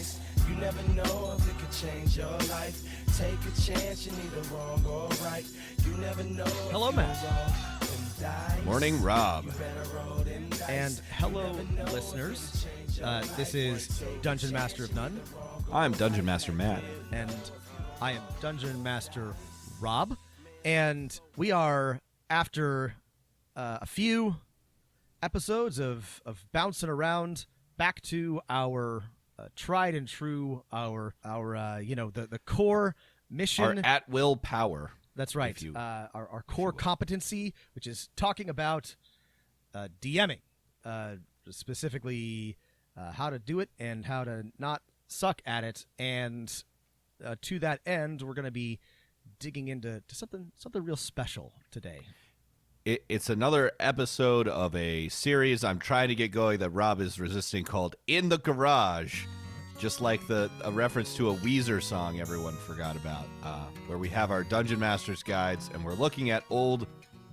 nice. You never know if it could change your life. Take a chance, you're neither wrong or right. You never know. Hello, Matt. Morning, Rob. And hello, listeners. This is Dungeon Master of None. I'm Dungeon Master Matt. And I am Dungeon Master Rob. And we are, after a few episodes of bouncing around, back to our tried and true, our the core mission. Our at-will power. That's right. Our core competency, which is talking about DMing, specifically how to do it and how to not suck at it. And to that end, we're going to be digging into something real special today. It's another episode of a series I'm trying to get going that Rob is resisting, called In the Garage. Just like a reference to a Weezer song everyone forgot about, where we have our Dungeon Master's guides, and we're looking at old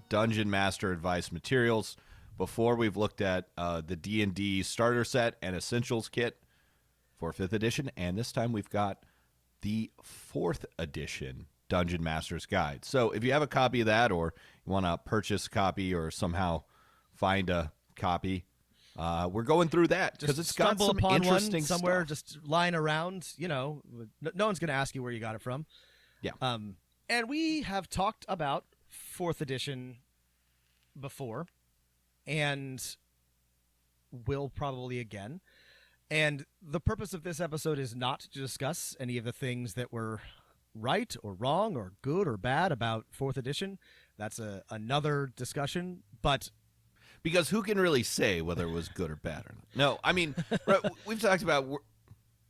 Dungeon Master advice materials before we've looked at the D&D starter set and essentials kit for 5th edition, and this time we've got the 4th edition Dungeon Master's Guide. So if you have a copy of that, or you want to purchase a copy or somehow find a copy, we're going through that because it's got some interesting somewhere stuff. Just lying around. No one's going to ask you where you got it from. Yeah. And we have talked about 4th edition before, and will probably again. And the purpose of this episode is not to discuss any of the things that were right or wrong or good or bad about 4th edition. That's another discussion, but because who can really say whether it was good or bad or not? No, I mean, right, we've talked about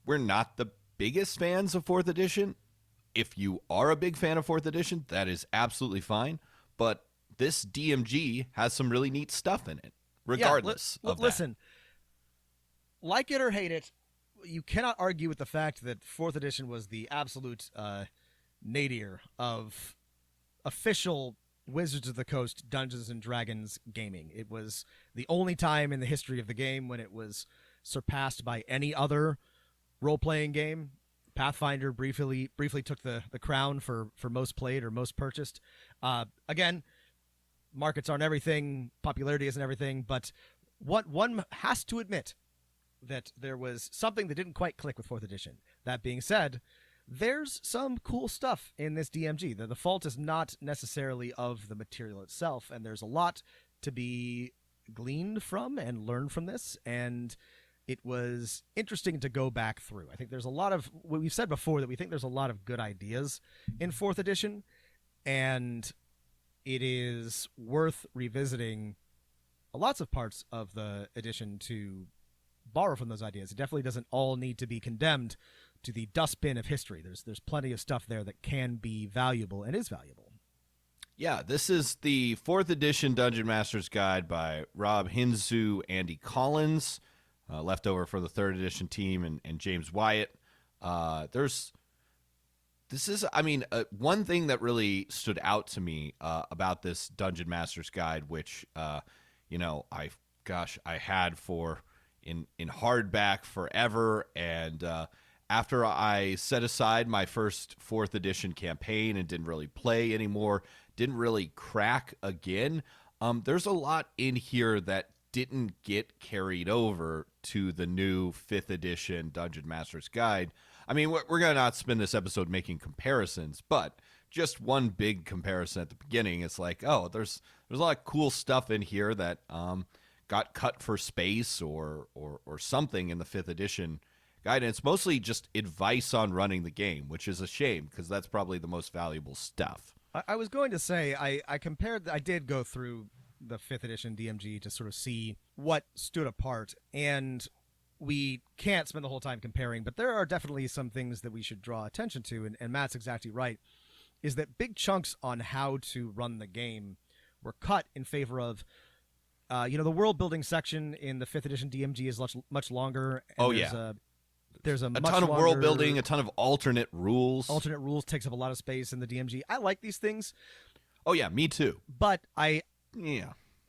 we're not the biggest fans of 4th edition. If you are a big fan of 4th edition, that is absolutely fine. But this DMG has some really neat stuff in it, regardless of that. Listen, like it or hate it, you cannot argue with the fact that 4th edition was the absolute nadir of official Wizards of the Coast Dungeons and Dragons gaming. It was the only time in the history of the game when it was surpassed by any other role-playing game. Pathfinder briefly took the crown for most played or most purchased. Again, markets aren't everything, popularity isn't everything, but what one has to admit that there was something that didn't quite click with 4th edition. That being said, there's some cool stuff in this DMG. The fault is not necessarily of the material itself, and there's a lot to be gleaned from and learned from this, and it was interesting to go back through. I think there's a lot of, what we've said before, that we think there's a lot of good ideas in 4th edition, and it is worth revisiting lots of parts of the edition to borrow from those ideas. It definitely doesn't all need to be condemned to the dustbin of history. There's plenty of stuff there that can be valuable and is valuable. Yeah, this is the 4th edition Dungeon Master's Guide by Rob Hinzu, Andy Collins, leftover for the 3rd edition team, and James Wyatt. One thing that really stood out to me about this Dungeon Master's Guide, which I had in hardback forever, and after I set aside my first 4th edition campaign and didn't really play anymore, didn't really crack again, there's a lot in here that didn't get carried over to the new 5th edition Dungeon Master's Guide. I mean, we're going to not spend this episode making comparisons, but just one big comparison at the beginning. It's like, oh, there's a lot of cool stuff in here that got cut for space or something in the 5th edition guide. And it's mostly just advice on running the game, which is a shame because that's probably the most valuable stuff. I was going to say, I did go through the 5th edition DMG to sort of see what stood apart, and we can't spend the whole time comparing, but there are definitely some things that we should draw attention to, and Matt's exactly right, is that big chunks on how to run the game were cut in favor of the world building section in the 5th edition DMG is much longer. And there's a ton of world building, a ton of alternate rules. Alternate rules takes up a lot of space in the DMG. I like these things. Oh yeah, me too. But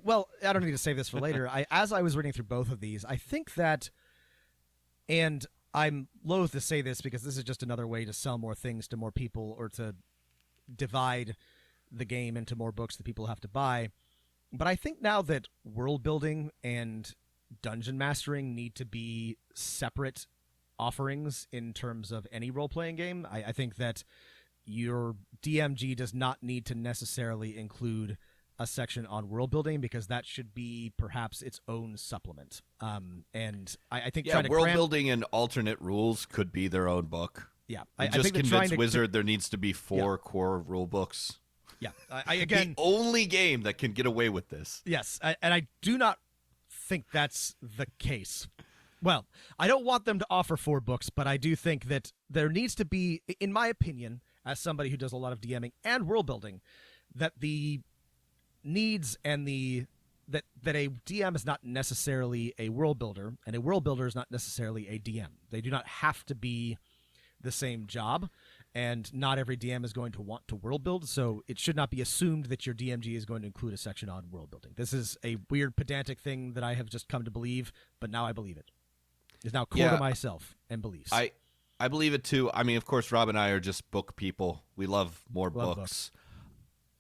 well, I don't need to save this for later. As I was reading through both of these, I think that, and I'm loath to say this because this is just another way to sell more things to more people or to divide the game into more books that people have to buy. But I think now that world building and dungeon mastering need to be separate offerings in terms of any role-playing game, I think that your DMG does not need to necessarily include a section on world building because that should be perhaps its own supplement. And I think trying to world building and alternate rules could be their own book. Yeah, I just convince Wizard there needs to be 4 core rule books. Yeah, I again, the only game that can get away with this. Yes, and I do not think that's the case. Well, I don't want them to offer 4 books, but I do think that there needs to be, in my opinion, as somebody who does a lot of DMing and world building, that the needs and that a DM is not necessarily a world builder, and a world builder is not necessarily a DM. They do not have to be the same job, and not every DM is going to want to world build, so it should not be assumed that your DMG is going to include a section on world building. This is a weird pedantic thing that I have just come to believe, but now I believe it. It's now core to myself and beliefs. I believe it too. I mean, of course, Rob and I are just book people. We love more books.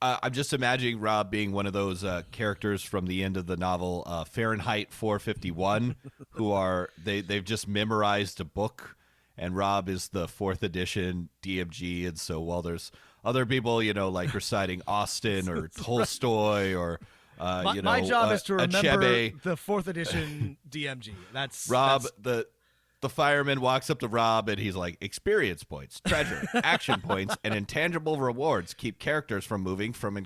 I'm just imagining Rob being one of those characters from the end of the novel Fahrenheit 451, they've just memorized a book, and Rob is the 4th edition DMG, and so while there's other people, like reciting Austen or Tolstoy or my job is to remember Achebe. the 4th edition DMG. That's Rob. The fireman walks up to Rob and he's like, experience points, treasure, action points, and intangible rewards keep characters from moving from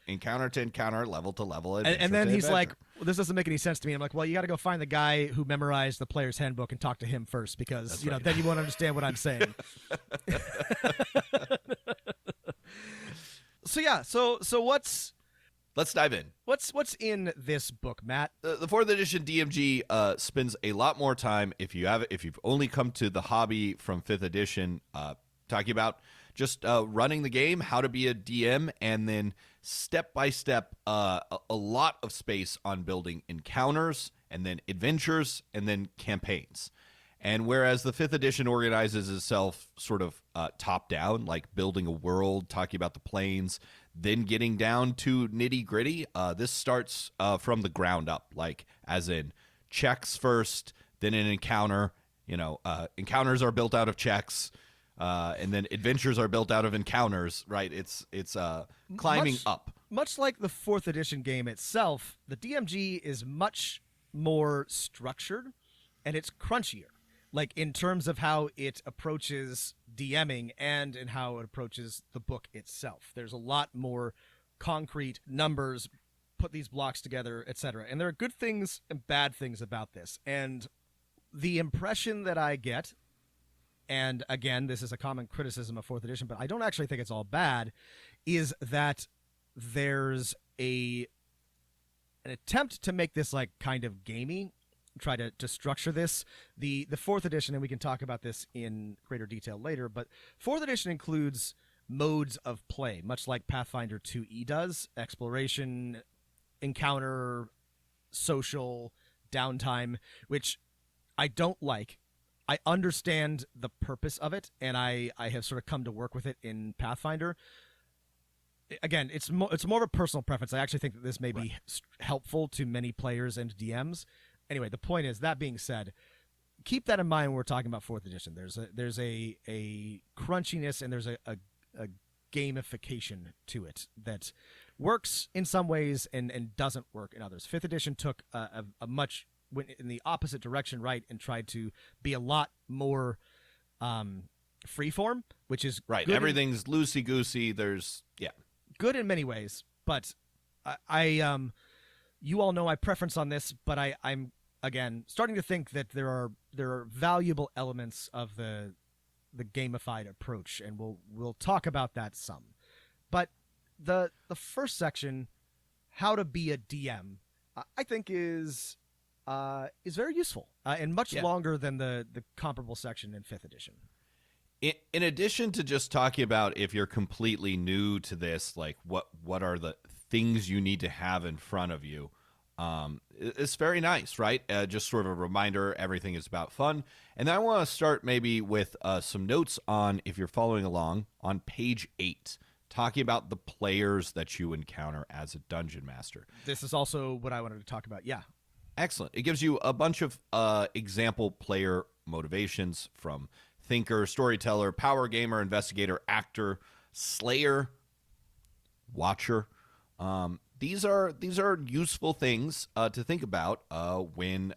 encounter to encounter, level to level. And then he's like, well, this doesn't make any sense to me. I'm like, well, you got to go find the guy who memorized the player's handbook and talk to him first because, then you won't understand what I'm saying. So what's... Let's dive in. What's in this book, Matt? The 4th edition DMG spends a lot more time if you've only come to the hobby from 5th edition, talking about just running the game, how to be a DM, and then step by step, a lot of space on building encounters, and then adventures, and then campaigns. And whereas the 5th edition organizes itself sort of top down, like building a world, talking about the planes, then getting down to nitty gritty, this starts from the ground up, like as in checks first, then an encounter. Encounters are built out of checks, and then adventures are built out of encounters. Right? It's climbing up. Much like the 4th edition game itself, the DMG is much more structured, and it's crunchier. Like in terms of how it approaches DMing and in how it approaches the book itself. There's a lot more concrete numbers, put these blocks together, etc. And there are good things and bad things about this. And the impression that I get, and again, this is a common criticism of 4th edition, but I don't actually think it's all bad, is that there's an attempt to make this like kind of gamey, try to structure this. The 4th edition, and we can talk about this in greater detail later, but 4th edition includes modes of play, much like Pathfinder 2e does: exploration, encounter, social, downtime, which I don't like. I understand the purpose of it, and I have sort of come to work with it in Pathfinder. Again, it's more of a personal preference. I actually think that this may be helpful to many players and DMs. Anyway, the point is, that being said, keep that in mind when we're talking about 4th edition. There's a crunchiness and there's a gamification to it that works in some ways and doesn't work in others. 5th edition took a much went in the opposite direction, right, and tried to be a lot more freeform, which is right. Everything's loosey goosey. There's good in many ways, but I you all know my preference on this, but I'm again starting to think that there are valuable elements of the gamified approach, and we'll talk about that some. But the first section, how to be a DM, I think is very useful and much longer than the comparable section in 5th edition. In addition to just talking about if you're completely new to this, like what are the things you need to have in front of you, It's very nice, right? Just sort of a reminder, everything is about fun. And then I want to start maybe with some notes on, if you're following along, on page 8, talking about the players that you encounter as a dungeon master. This is also what I wanted to talk about. Yeah. Excellent. It gives you a bunch of example player motivations from thinker, storyteller, power gamer, investigator, actor, slayer, watcher. These are useful things to think about when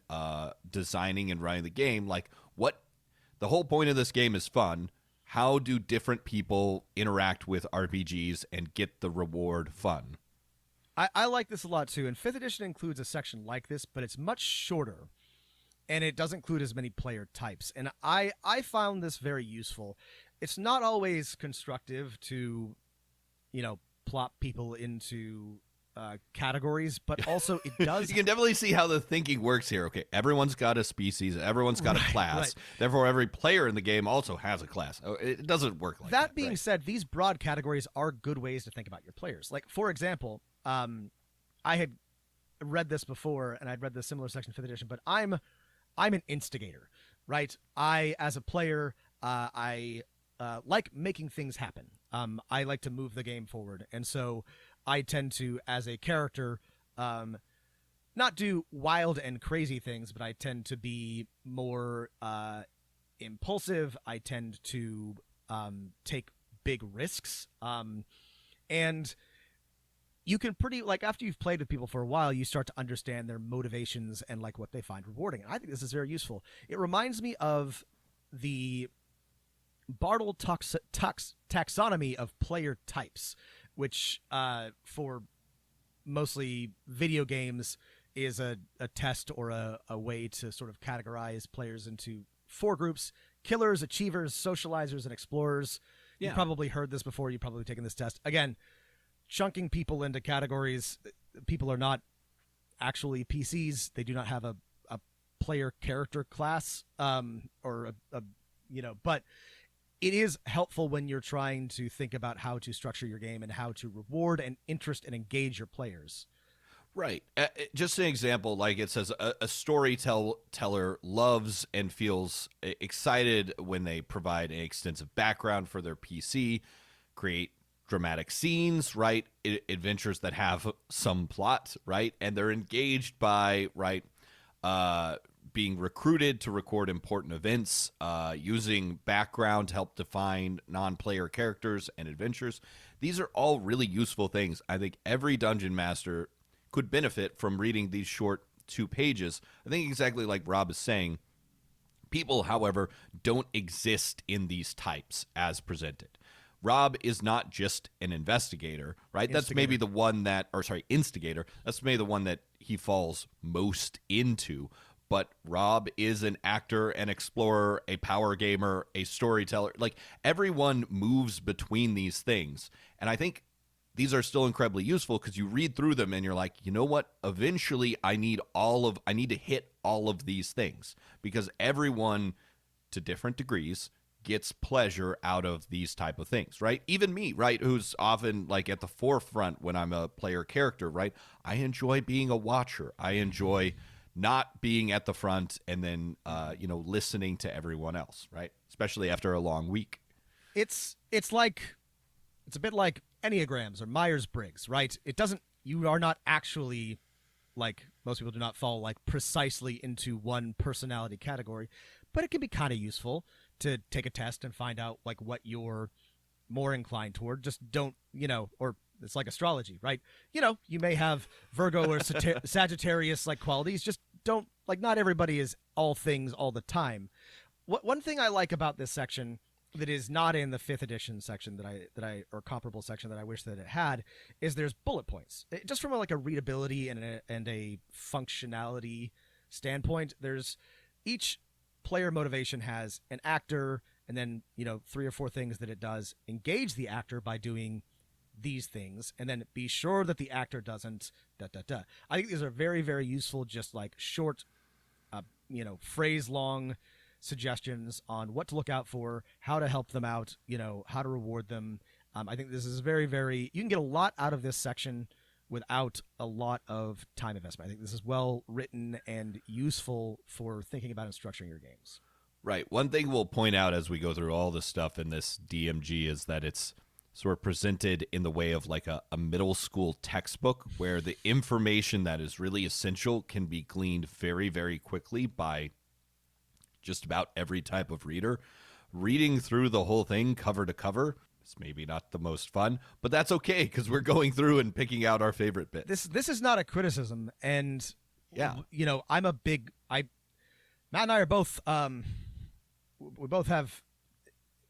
designing and running the game. Like, what the whole point of this game is fun. How do different people interact with RPGs and get the reward fun? I like this a lot too, and 5th edition includes a section like this, but it's much shorter, and it doesn't include as many player types. And I found this very useful. It's not always constructive to, plop people into categories, but also it does. You can definitely see how the thinking works here. Okay, everyone's got a species, everyone's got a class. Right. Therefore, every player in the game also has a class. It doesn't work like that. That being said, these broad categories are good ways to think about your players. Like, for example, I had read this before, and I'd read the similar section in 5th edition, but I'm an instigator, right? I, as a player, I like making things happen. I like to move the game forward, and so I tend to, as a character, not do wild and crazy things, but I tend to be more impulsive. I tend to take big risks, and you can after you've played with people for a while, you start to understand their motivations and like what they find rewarding. And I think this is very useful. It reminds me of the Bartle taxonomy of player types, which for mostly video games is a test or a way to sort of categorize players into 4 groups: killers, achievers, socializers, and explorers. Yeah. You've probably heard this before. You've probably taken this test. Again, chunking people into categories. People are not actually PCs. They do not have a player character class or but it is helpful when you're trying to think about how to structure your game and how to reward and interest and engage your players. Right. Just an example, like it says, a storyteller loves and feels excited when they provide an extensive background for their PC, create dramatic scenes, right? Adventures that have some plot, right? And they're engaged by, right, being recruited to record important events, using background to help define non-player characters and adventures. These are all really useful things. I think every dungeon master could benefit from reading these short 2 pages. I think exactly like Rob is saying, people, however, don't exist in these types as presented. Rob is not just an investigator, right? That's maybe the one instigator. That's maybe the one that he falls most into. But Rob is an actor, an explorer, a power gamer, a storyteller. Like, everyone moves between these things. And I think these are still incredibly useful because you read through them and you're like, you know what? Eventually, I need to hit all of these things, because everyone, to different degrees, gets pleasure out of these type of things, right? Even me, right, who's often like at the forefront when I'm a player character, right? I enjoy being a watcher. I enjoy not being at the front and then listening to everyone else, right? Especially after a long week. It's a bit like Enneagrams or Myers-Briggs, right? You are not actually, like, most people do not fall like precisely into one personality category, but it can be kind of useful to take a test and find out like what you're more inclined toward. Just don't, or it's like astrology, right? You may have Virgo or Sagittarius like qualities. Just don't, like, not everybody is all things all the time. One thing I like about this section that is not in the 5th edition section that I or comparable section that I wish that it had is there's bullet points. Just from a readability and a functionality standpoint, there's each player motivation has an actor and then 3 or 4 things that it does. Engage the actor by doing these things, and then be sure that the actor doesn't I think these are very, very useful, just like short phrase long suggestions on what to look out for, how to help them out, how to reward them. I think this is very, very, you can get a lot out of this section without a lot of time investment. I think this is well written and useful for thinking about and structuring your games. Right. One thing we'll point out as we go through all this stuff in this DMG is that it's sort of presented in the way of like a middle school textbook where the information that is really essential can be gleaned very, very quickly by just about every type of reader. Reading through the whole thing cover to cover is maybe not the most fun, but that's okay because we're going through and picking out our favorite bits. This is not a criticism, and Yeah. you know, Matt and I are both we both have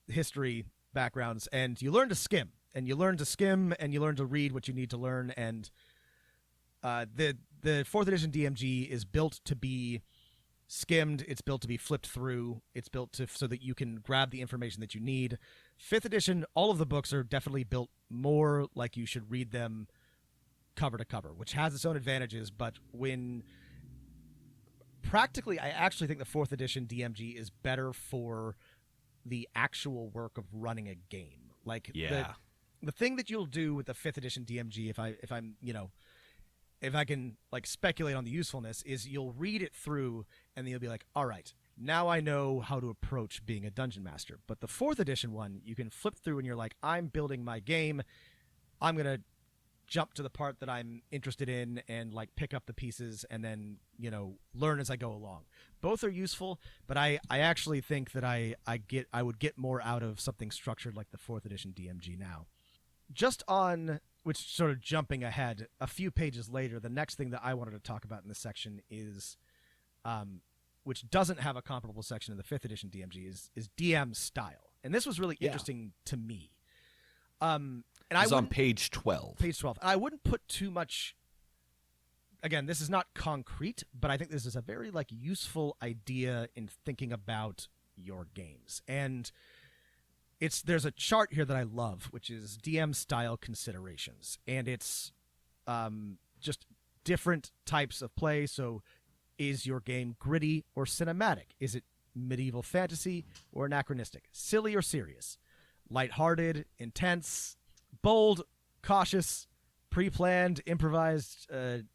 history backgrounds, and you learn to skim and you learn to read what you need to learn, and the 4th edition DMG is built to be skimmed, it's built to be flipped through, it's built to so that you can grab the information that you need. 5th edition, all of the books are definitely built more like you should read them cover to cover, which has its own advantages, but when practically, I actually think the 4th edition DMG is better for the actual work of running a game. Like the thing that you'll do with the 5th edition DMG, if I can like speculate on the usefulness, is you'll read it through and then you'll be like, all right, now I know how to approach being a dungeon master. But the 4th edition one, you can flip through and you're like, I'm building my game. I'm going to jump to the part that I'm interested in and like pick up the pieces and then, you know, learn as I go along. Both are useful, but I actually think that I would get more out of something structured like the 4th edition DMG now. Just on, which sort of jumping ahead, a few pages later, the next thing that I wanted to talk about in this section is, which doesn't have a comparable section in the 5th edition DMG, is DM style. And this was really interesting to me. And it's on page 12. Page 12. I wouldn't put too much. Again, this is not concrete, but I think this is a very like useful idea in thinking about your games. And there's a chart here that I love, which is DM style considerations, and it's just different types of play. So, is your game gritty or cinematic? Is it medieval fantasy or anachronistic? Silly or serious? Lighthearted, intense, bold, cautious, pre-planned, improvised,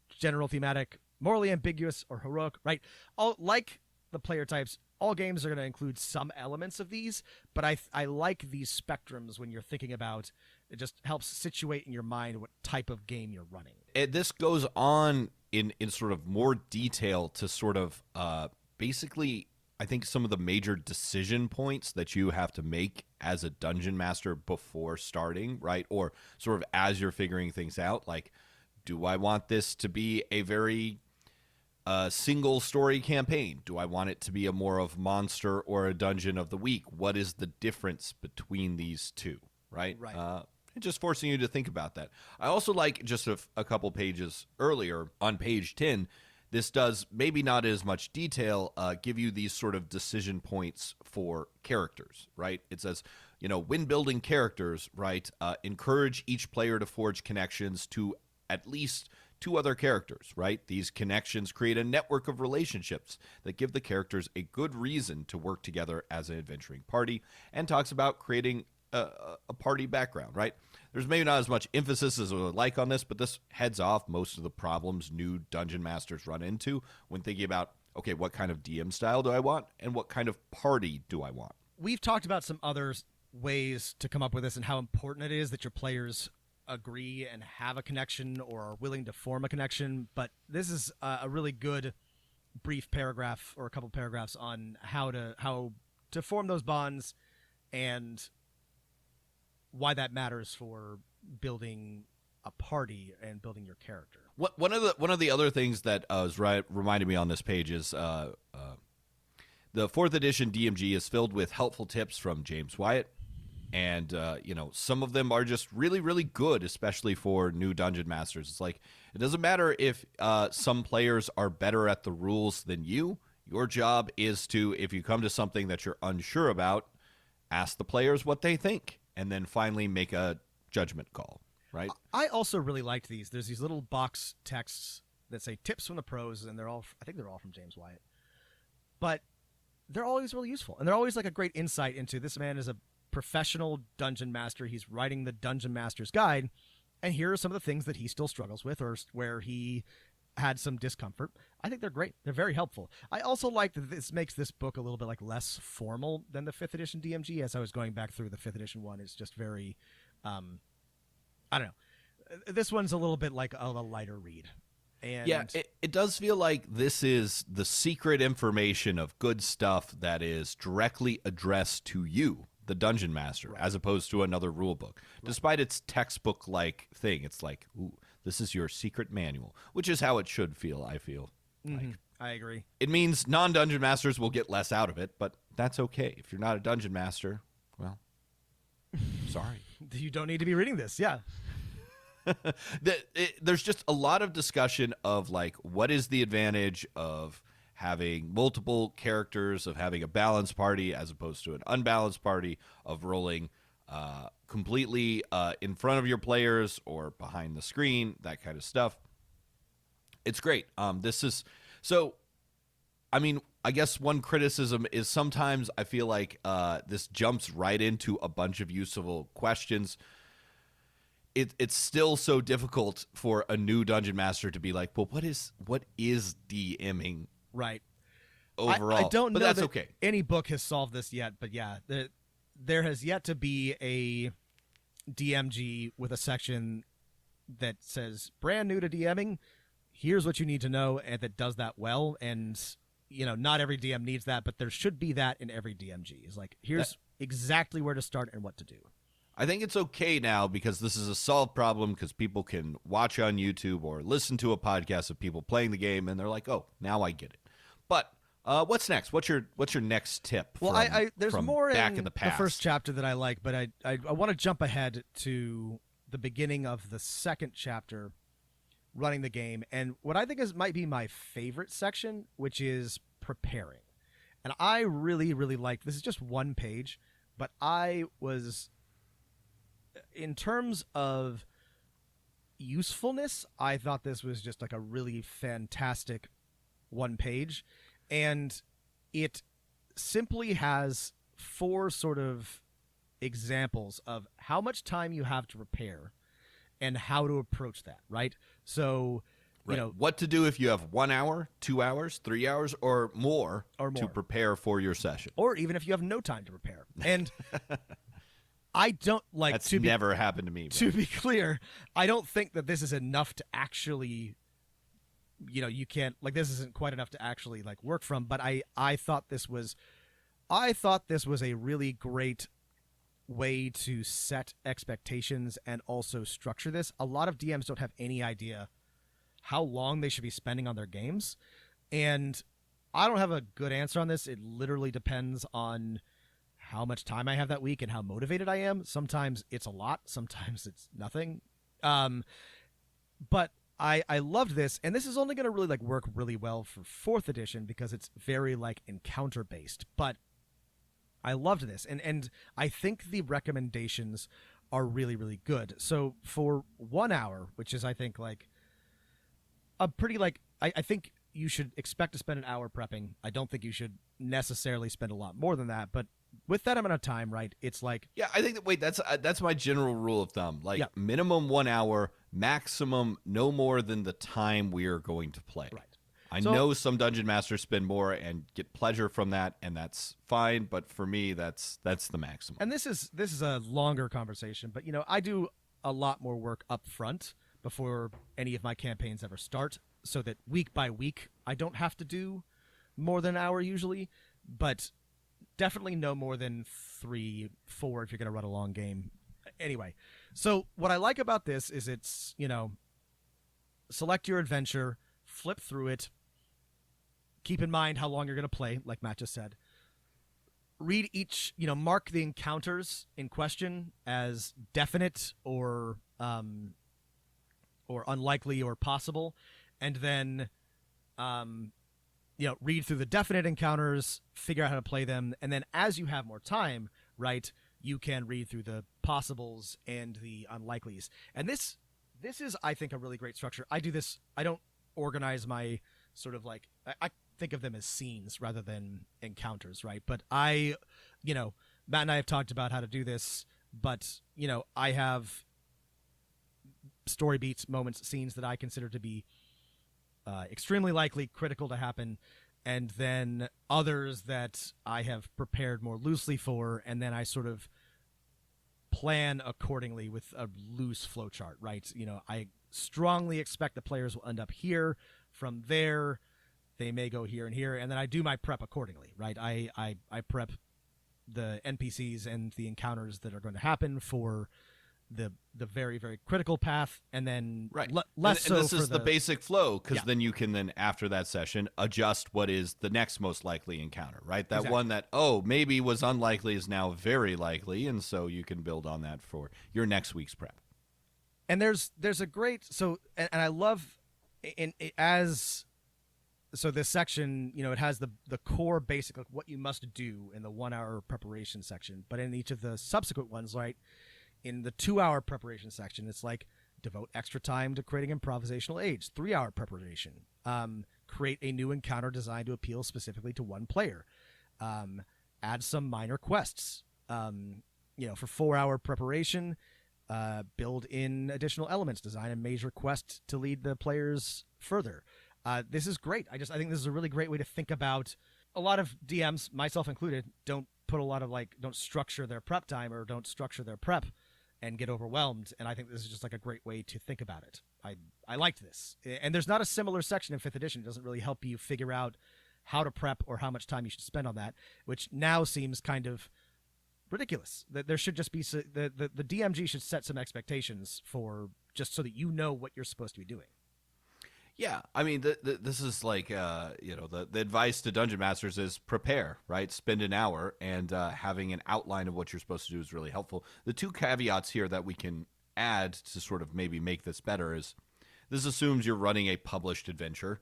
general thematic, morally ambiguous, or heroic, right? All like the player types, all games are going to include some elements of these, but I like these spectrums when you're thinking about it. Just helps situate in your mind what type of game you're running. This goes on in sort of more detail to sort of basically, I think, some of the major decision points that you have to make as a dungeon master before starting, right? Or sort of as you're figuring things out, like, do I want this to be a very single story campaign? Do I want it to be a more of monster or a dungeon of the week? What is the difference between these two, right? Right. Just forcing you to think about that. I also like just a couple pages earlier on page 10, this does, maybe not as much detail, give you these sort of decision points for characters, right? It says, you know, when building characters, right, encourage each player to forge connections to at least 2 other characters, right? These connections create a network of relationships that give the characters a good reason to work together as an adventuring party, and talks about creating a party background, right? There's maybe not as much emphasis as I would like on this, but this heads off most of the problems new dungeon masters run into when thinking about, okay, what kind of DM style do I want and what kind of party do I want? We've talked about some other ways to come up with this and how important it is that your players agree and have a connection or are willing to form a connection, but this is a really good brief paragraph or a couple paragraphs on how to form those bonds and why that matters for building a party and building your character. One of the other things that reminded me on this page is the 4th edition DMG is filled with helpful tips from James Wyatt, and you know, some of them are just really, really good, especially for new dungeon masters. It's like, it doesn't matter if some players are better at the rules than you. Your job is to, if you come to something that you're unsure about, ask the players what they think, and then finally make a judgment call, right? I also really liked these. There's these little box texts that say tips from the pros, and I think they're all from James Wyatt. But they're always really useful, and they're always like a great insight into this man is a professional dungeon master. He's writing the Dungeon Master's Guide, and here are some of the things that he still struggles with, or where he had some discomfort. I think they're great. They're very helpful. I also like that this makes this book a little bit like less formal than the 5th edition DMG. As I was going back through, the 5th edition one is just very, I don't know. This one's a little bit like a lighter read. And yeah, it does feel like this is the secret information of good stuff that is directly addressed to you, the Dungeon Master, Right. as opposed to another rule book. Right. Despite its textbook-like thing, it's like, ooh, this is your secret manual, which is how it should feel, I feel. Mm-hmm. Like. I agree. It means non-Dungeon Masters will get less out of it, but that's okay. If you're not a Dungeon Master, well, sorry. You don't need to be reading this, yeah. There's just a lot of discussion of like what is the advantage of having multiple characters, of having a balanced party as opposed to an unbalanced party, of rolling completely in front of your players or behind the screen, that kind of stuff. It's great. This is so. I mean, I guess one criticism is sometimes I feel like this jumps right into a bunch of useful questions. It's still so difficult for a new Dungeon Master to be like, well, what is DMing Right. overall? I don't but know that's that okay. any book has solved this yet, but yeah, there has yet to be a DMG with a section that says brand new to DMing. Here's what you need to know, and that does that well. And not every DM needs that, but there should be that in every DMG. It's like, here's exactly where to start and what to do. I think it's okay now because this is a solved problem because people can watch on YouTube or listen to a podcast of people playing the game and they're like, oh, now I get it. But what's next? What's your next tip? Well, there's from more back in the past? The first chapter that I like, but I want to jump ahead to the beginning of the second chapter, running the game, and what I think might be my favorite section, which is preparing. And I really, really like this. Is just one page, but I was, in terms of usefulness, I thought this was just like a really fantastic one page, and it simply has 4 sort of examples of how much time you have to prepare and how to approach that, right? So, Right. What to do if you have 1 hour, 2 hours, 3 hours, or more to prepare for your session. Or even if you have no time to prepare. And I don't like That's never happened to me. To be clear, I don't think that this is enough to actually, you can't, like, this isn't quite enough to actually like work from, but I thought this was a really great way to set expectations and also structure this. A lot of DMs don't have any idea how long they should be spending on their games, and I don't have a good answer on this. It literally depends on how much time I have that week and how motivated I am. Sometimes it's a lot, sometimes it's nothing. But I loved this, and this is only going to really like work really well for 4th edition because it's very like encounter based. But I loved this, and I think the recommendations are really, really good. So for 1 hour, which is I think like a pretty like I think you should expect to spend an hour prepping. I don't think you should necessarily spend a lot more than that, but with that amount of time, right, it's like, yeah, I think that's my general rule of thumb. Like, yeah. Minimum 1 hour, maximum no more than the time we are going to play. Right. I know some Dungeon Masters spend more and get pleasure from that, and that's fine. But for me, that's the maximum. And this is a longer conversation, but I do a lot more work up front before any of my campaigns ever start, so that week by week I don't have to do more than an hour usually, but definitely no more than 3, 4 if you're going to run a long game. Anyway, so what I like about this is it's, select your adventure, flip through it, keep in mind how long you're going to play, like Matt just said. Read each, mark the encounters in question as definite or unlikely or possible, and then read through the definite encounters, figure out how to play them, and then as you have more time, right, you can read through the possibles and the unlikelies. And this is, I think, a really great structure. I do this, I don't organize my sort of like, I think of them as scenes rather than encounters, right? But Matt and I have talked about how to do this, but, I have story beats, moments, scenes that I consider to be extremely likely, critical to happen, and then others that I have prepared more loosely for, and then I sort of plan accordingly with a loose flowchart, right? I strongly expect the players will end up here. From there, they may go here and here, and then I do my prep accordingly, right? I prep the NPCs and the encounters that are going to happen for the very, very critical path, and then Right. less and so this for is the basic flow, because Yeah. then you can then, after that session, adjust what is the next most likely encounter, right? That Exactly. one that, maybe was unlikely is now very likely, and so you can build on that for your next week's prep. And there's a great and I love so this section, it has the core basic, like what you must do in the 1 hour preparation section, but in each of the subsequent ones, right, in the 2 hour preparation section, it's like devote extra time to creating improvisational aids. 3 hour preparation, create a new encounter designed to appeal specifically to one player, add some minor quests, for 4 hour preparation, build in additional elements, design a major quest to lead the players further. This is great. I think this is a really great way to think about. A lot of DMs, myself included, don't put a lot of don't structure their prep time or don't structure their prep and get overwhelmed. And I think this is just like a great way to think about it. I liked this. And there's not a similar section in 5th edition. It doesn't really help you figure out how to prep or how much time you should spend on that, which now seems kind of ridiculous. That there should just be the DMG should set some expectations for just so that you know what you're supposed to be doing. Yeah, I mean, this is like, the advice to Dungeon Masters is prepare, right? Spend an hour, and having an outline of what you're supposed to do is really helpful. The two caveats here that we can add to sort of maybe make this better is this assumes you're running a published adventure,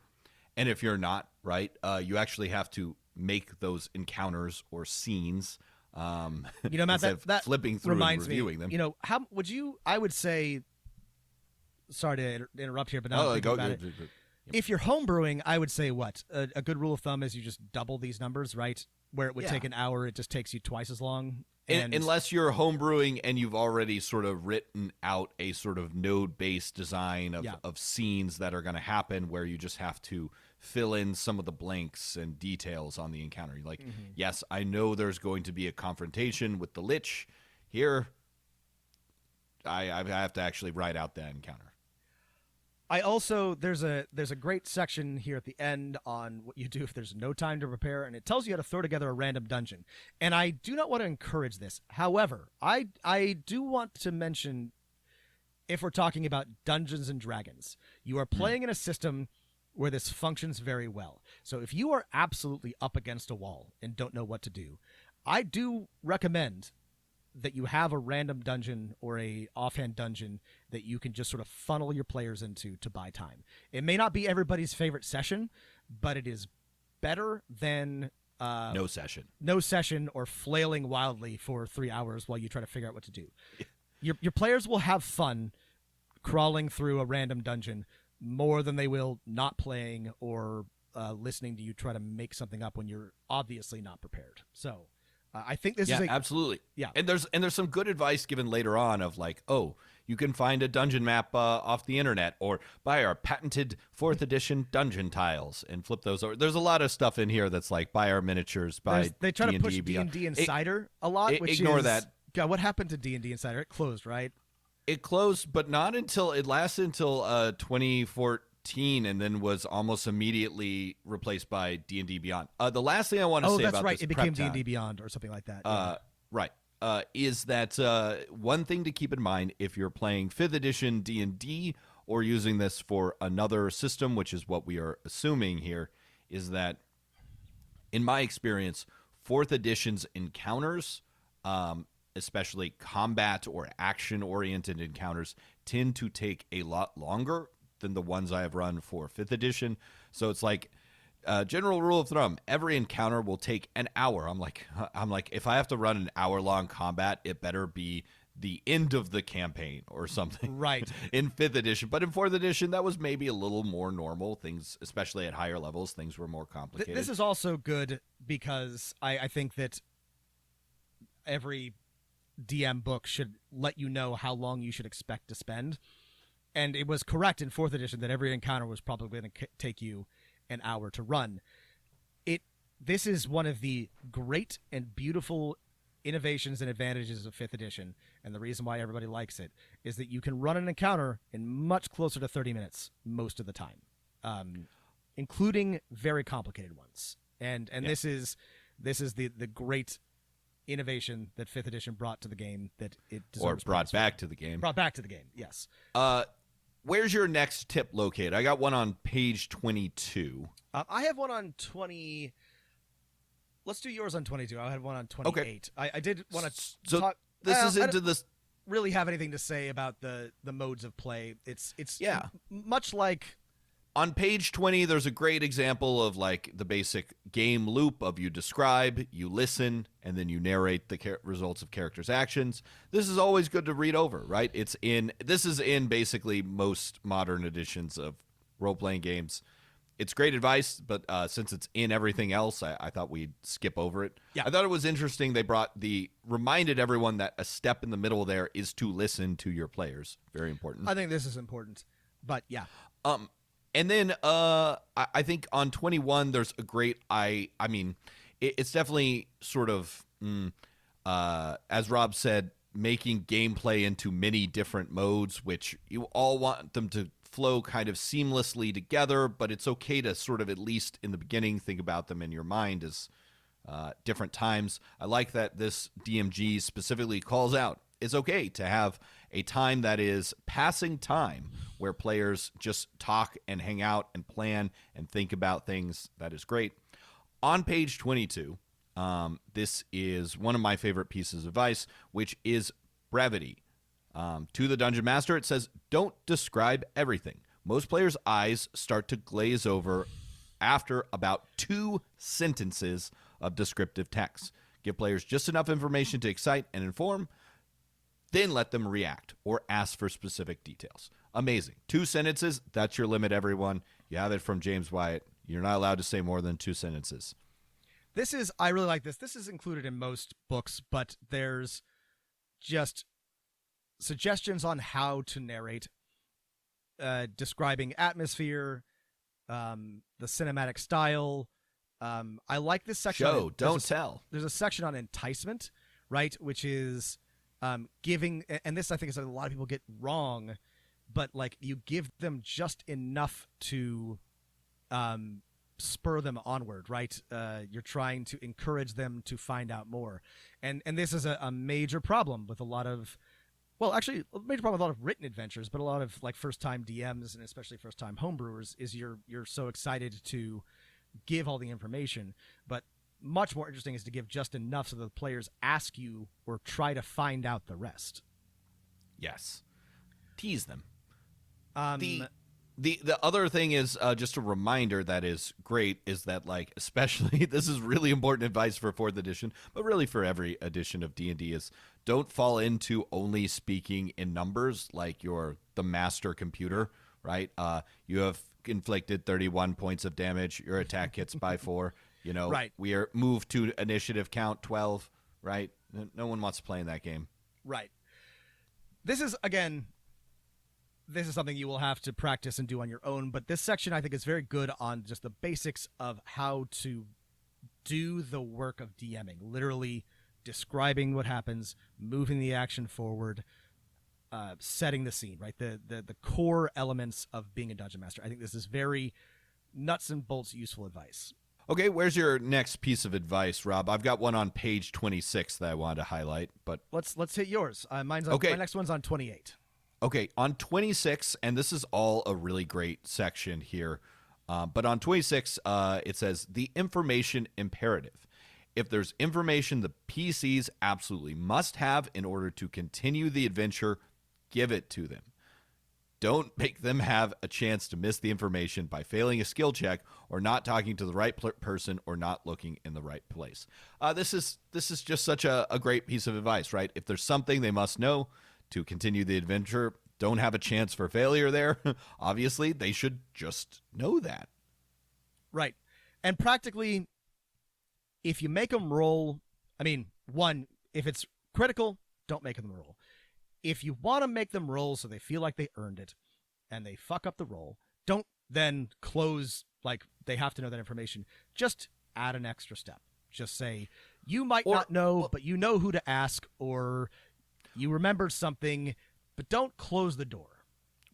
and if you're not, right, you actually have to make those encounters or scenes. Matt, instead of that flipping through and reminds reviewing me. them. How would you? I would say. Sorry to interrupt here, but now I'm Oh, thinking go. about it. If you're homebrewing, I would say what? A good rule of thumb is you just double these numbers, right? Where it would take an hour, it just takes you twice as long. And Unless you're homebrewing and you've already sort of written out a sort of node-based design of scenes that are going to happen, where you just have to fill in some of the blanks and details on the encounter. You're like, yes, I know there's going to be a confrontation with the Lich. Here, I have to actually write out that encounter. I also there's a great section here at the end on what you do if there's no time to prepare, and it tells you how to throw together a random dungeon. And I do not want to encourage this. However, I do want to mention, if we're talking about Dungeons and Dragons, you are playing in a system where this functions very well. So if you are absolutely up against a wall and don't know what to do, I do recommend that you have a random dungeon or a offhand dungeon that you can just sort of funnel your players into to buy time. It may not be everybody's favorite session, but it is better than No session or flailing wildly for 3 hours while you try to figure out what to do. Your players will have fun crawling through a random dungeon more than they will not playing or listening to you try to make something up when you're obviously not prepared. So I think this is absolutely. Yeah. And there's some good advice given later on of like, you can find a dungeon map off the internet or buy our patented 4th edition dungeon tiles and flip those over. There's a lot of stuff in here that's like buy our miniatures, they try D&D to push Beyond. D&D Insider a lot, which ignore is, that. God, what happened to D&D Insider? It closed, right? It closed, but not until it lasted until 2014, and then was almost immediately replaced by D&D Beyond. The last thing I want to say that's about right. this It became prep D&D time, Beyond or something like that. right, is that one thing to keep in mind if you're playing 5th edition D&D or using this for another system, which is what we are assuming here, is that, in my experience, 4th edition's encounters, especially combat or action-oriented encounters, tend to take a lot longer than the ones I have run for 5th edition. So it's like, general rule of thumb, every encounter will take an hour. I'm like, if I have to run an hour-long combat, it better be the end of the campaign or something. Right. In 5th edition. But in 4th edition, that was maybe a little more normal. Things, especially at higher levels, things were more complicated. This is also good because I think that every DM book should let you know how long you should expect to spend. And it was correct in 4th edition that every encounter was probably going to take you an hour to run. This is one of the great and beautiful innovations and advantages of 5th edition, and the reason why everybody likes it is that you can run an encounter in much closer to 30 minutes most of the time, including very complicated ones. And this is the great innovation that 5th edition brought to the game that it deserves. Or brought back to the game. Brought back to the game, yes. Where's your next tip located? I got one on page 22. I have one on 20. Let's do yours on 22. I had one on 28. Okay. I did want to So talk. this is I into don't this. really have anything to say about the modes of play. It's Yeah. much like On page 20, there's a great example of like the basic game loop of you describe, you listen, and then you narrate the results of characters' actions. This is always good to read over, right? This is in basically most modern editions of role-playing games. It's great advice, but since it's in everything else, I thought we'd skip over it. Yeah. I thought it was interesting. They reminded everyone that a step in the middle there is to listen to your players. Very important. I think this is important, but yeah. And then I think on 21, there's a great, it's definitely sort of, as Rob said, making gameplay into many different modes, which you all want them to flow kind of seamlessly together, but it's okay to sort of, at least in the beginning, think about them in your mind as different times. I like that this DMG specifically calls out it's okay to have a time that is passing time where players just talk and hang out and plan and think about things. That is great. On page 22, this is one of my favorite pieces of advice, which is brevity. To the Dungeon Master, it says, don't describe everything. Most players' eyes start to glaze over after about 2 sentences of descriptive text. Give players just enough information to excite and inform, then let them react or ask for specific details. Amazing. 2 sentences, that's your limit, everyone. You have it from James Wyatt. You're not allowed to say more than 2 sentences. I really like this. This is included in most books, but there's just suggestions on how to narrate, describing atmosphere, the cinematic style. I like this section. Show, don't tell. There's a section on enticement, right, which is giving, and this I think is a lot of people get wrong, but like you give them just enough to spur them onward, right? You're trying to encourage them to find out more, and this is a major problem with a lot of, well, actually a major problem with a lot of written adventures, but a lot of like first-time DMs and especially first-time homebrewers is you're so excited to give all the information, but much more interesting is to give just enough so that the players ask you or try to find out the rest. Yes. Tease them. The The other thing is just a reminder that is great is that, like, especially this is really important advice for 4th edition, but really for every edition of D&D, is don't fall into only speaking in numbers like you're the master computer, right? You have inflicted 31 points of damage. Your attack hits by 4. You know, right. We are moved to initiative count 12, right? No one wants to play in that game. Right. This is something you will have to practice and do on your own, but this section I think is very good on just the basics of how to do the work of DMing, literally describing what happens, moving the action forward, setting the scene, right? The core elements of being a dungeon master. I think this is very nuts and bolts useful advice. Okay, where's your next piece of advice, Rob? I've got one on page 26 that I wanted to highlight, but let's hit yours. Mine's on, okay. My next one's on 28. Okay, on 26, and this is all a really great section here, but on 26, it says, the information imperative. If there's information the PCs absolutely must have in order to continue the adventure, give it to them. Don't make them have a chance to miss the information by failing a skill check or not talking to the right person or not looking in the right place. This is just such a great piece of advice, right? If there's something they must know to continue the adventure, don't have a chance for failure there. Obviously, they should just know that. Right. And practically, if you make them roll, one, if it's critical, don't make them roll. If you want to make them roll so they feel like they earned it, and they fuck up the roll, don't then close like they have to know that information. Just add an extra step. Just say, you might not know, but you know who to ask, or you remembered something, but don't close the door.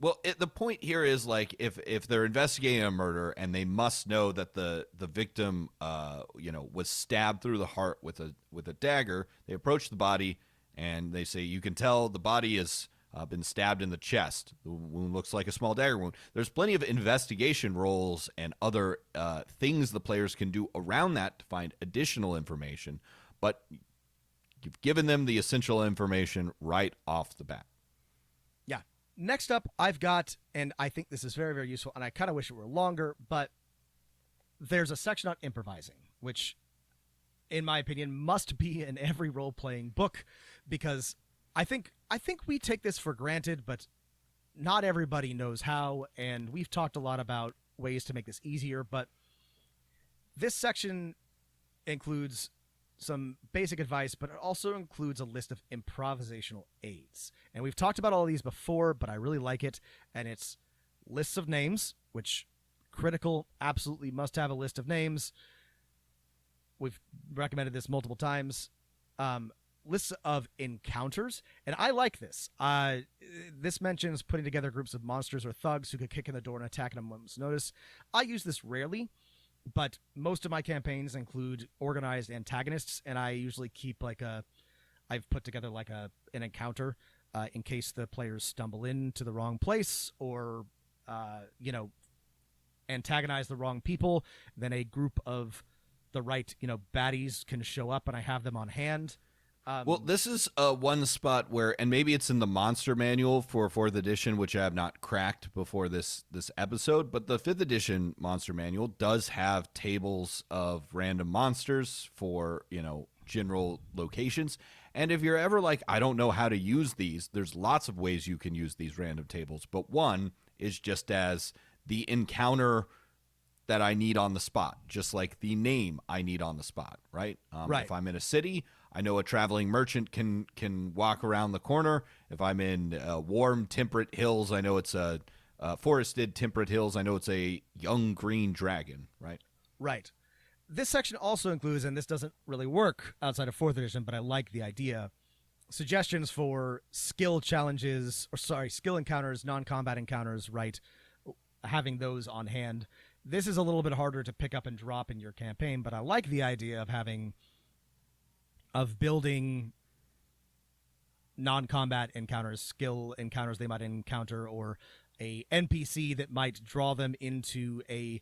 Well, the point here is like if they're investigating a murder and they must know that the victim was stabbed through the heart with a dagger, they approach the body and they say, you can tell the body has been stabbed in the chest. The wound looks like a small dagger wound. There's plenty of investigation roles and other things the players can do around that to find additional information, but you've given them the essential information right off the bat. Yeah. Next up, I've got, and I think this is very, very useful, and I kind of wish it were longer, but there's a section on improvising, which, in my opinion, must be in every role-playing book, because I think we take this for granted, but not everybody knows how, and we've talked a lot about ways to make this easier, but this section includes some basic advice, but it also includes a list of improvisational aids. And we've talked about all of these before, but I really like it. And it's lists of names, which critical, absolutely must have a list of names. We've recommended this multiple times. Lists of encounters. And I like this. This mentions putting together groups of monsters or thugs who could kick in the door and attack at a moment's notice. I use this rarely, but most of my campaigns include organized antagonists, and I usually keep I've put together an encounter in case the players stumble into the wrong place or, antagonize the wrong people. Then a group of the right, baddies can show up, and I have them on hand. Well, this is one spot where, and maybe it's in the monster manual for 4th edition, which I have not cracked before this episode, but the 5th edition monster manual does have tables of random monsters for, general locations. And if you're ever like, I don't know how to use these, there's lots of ways you can use these random tables. But one is just as the encounter that I need on the spot, just like the name I need on the spot, right? Right. If I'm in a city, I know a traveling merchant can walk around the corner. If I'm in warm, temperate hills, I know it's a forested, temperate hills. I know it's a young green dragon, right? Right. This section also includes, and this doesn't really work outside of 4th edition, but I like the idea, suggestions for skill encounters, non-combat encounters, right? Having those on hand. This is a little bit harder to pick up and drop in your campaign, but I like the idea of building non-combat encounters, skill encounters they might encounter, or a NPC that might draw them into a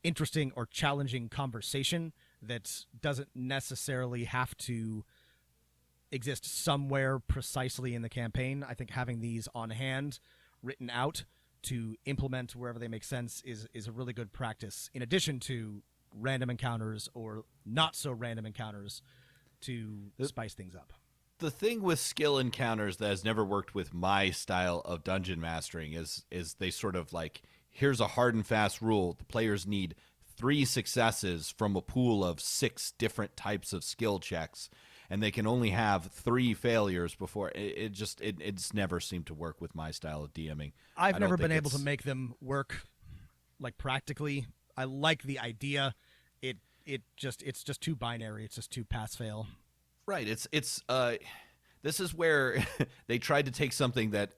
interesting or challenging conversation that doesn't necessarily have to exist somewhere precisely in the campaign. I think having these on hand, written out to implement wherever they make sense is a really good practice, in addition to random encounters or not so random encounters to spice things up. The thing with skill encounters that has never worked with my style of dungeon mastering is they sort of like, here's a hard and fast rule. The players need 3 successes from a pool of 6 different types of skill checks, and they can only have 3 failures before it's never seemed to work with my style of DMing. I've never been able to make them work like practically. I like the idea. It's just too binary. It's just too pass fail. Right. This is where they tried to take something that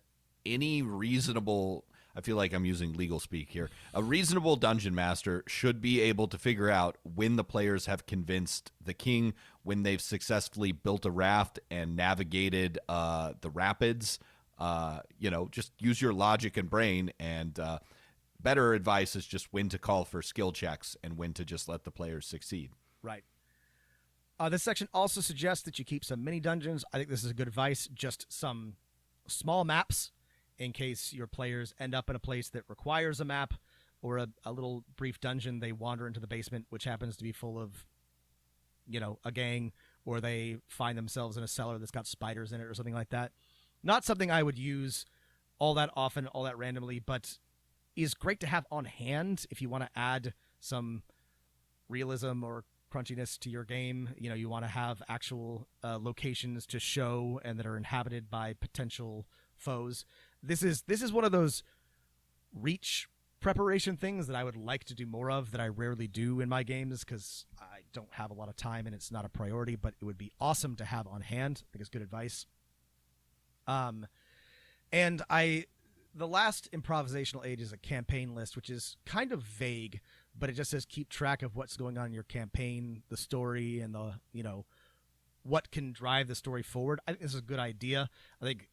any reasonable, I feel like I'm using legal speak here, a reasonable dungeon master should be able to figure out when the players have convinced the king, when they've successfully built a raft and navigated the rapids. Just use your logic and brain, and better advice is just when to call for skill checks and when to just let the players succeed. Right. This section also suggests that you keep some mini dungeons. I think this is a good advice. Just some small maps in case your players end up in a place that requires a map, or a little brief dungeon. They wander into the basement, which happens to be full of, a gang, or they find themselves in a cellar that's got spiders in it or something like that. Not something I would use all that often, all that randomly, but is great to have on hand if you want to add some realism or crunchiness to your game. You want to have actual locations to show and that are inhabited by potential foes. This is one of those reach preparation things that I would like to do more of that I rarely do in my games because I don't have a lot of time and it's not a priority, but it would be awesome to have on hand. I think it's good advice. And the last improvisational aid is a campaign list, which is kind of vague, but it just says keep track of what's going on in your campaign, the story, and the, what can drive the story forward. I think this is a good idea. I think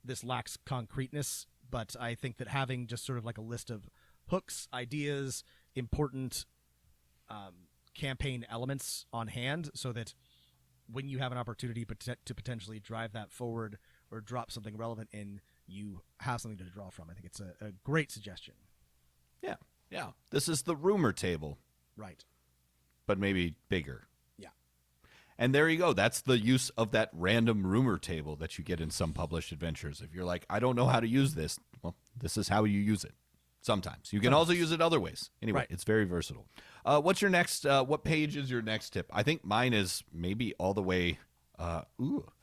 this lacks concreteness, but I think that having just sort of like a list of hooks, ideas, important campaign elements on hand so that when you have an opportunity to potentially drive that forward or drop something relevant in, you have something to draw from. I think it's a great suggestion. Yeah. Yeah. This is the rumor table. Right. But maybe bigger. Yeah. And there you go. That's the use of that random rumor table that you get in some published adventures. If you're like, I don't know how to use this, well, this is how you use it. Sometimes. You can also use it other ways. Anyway, right. It's very versatile. What's your next, what page is your next tip? I think mine is maybe all the way,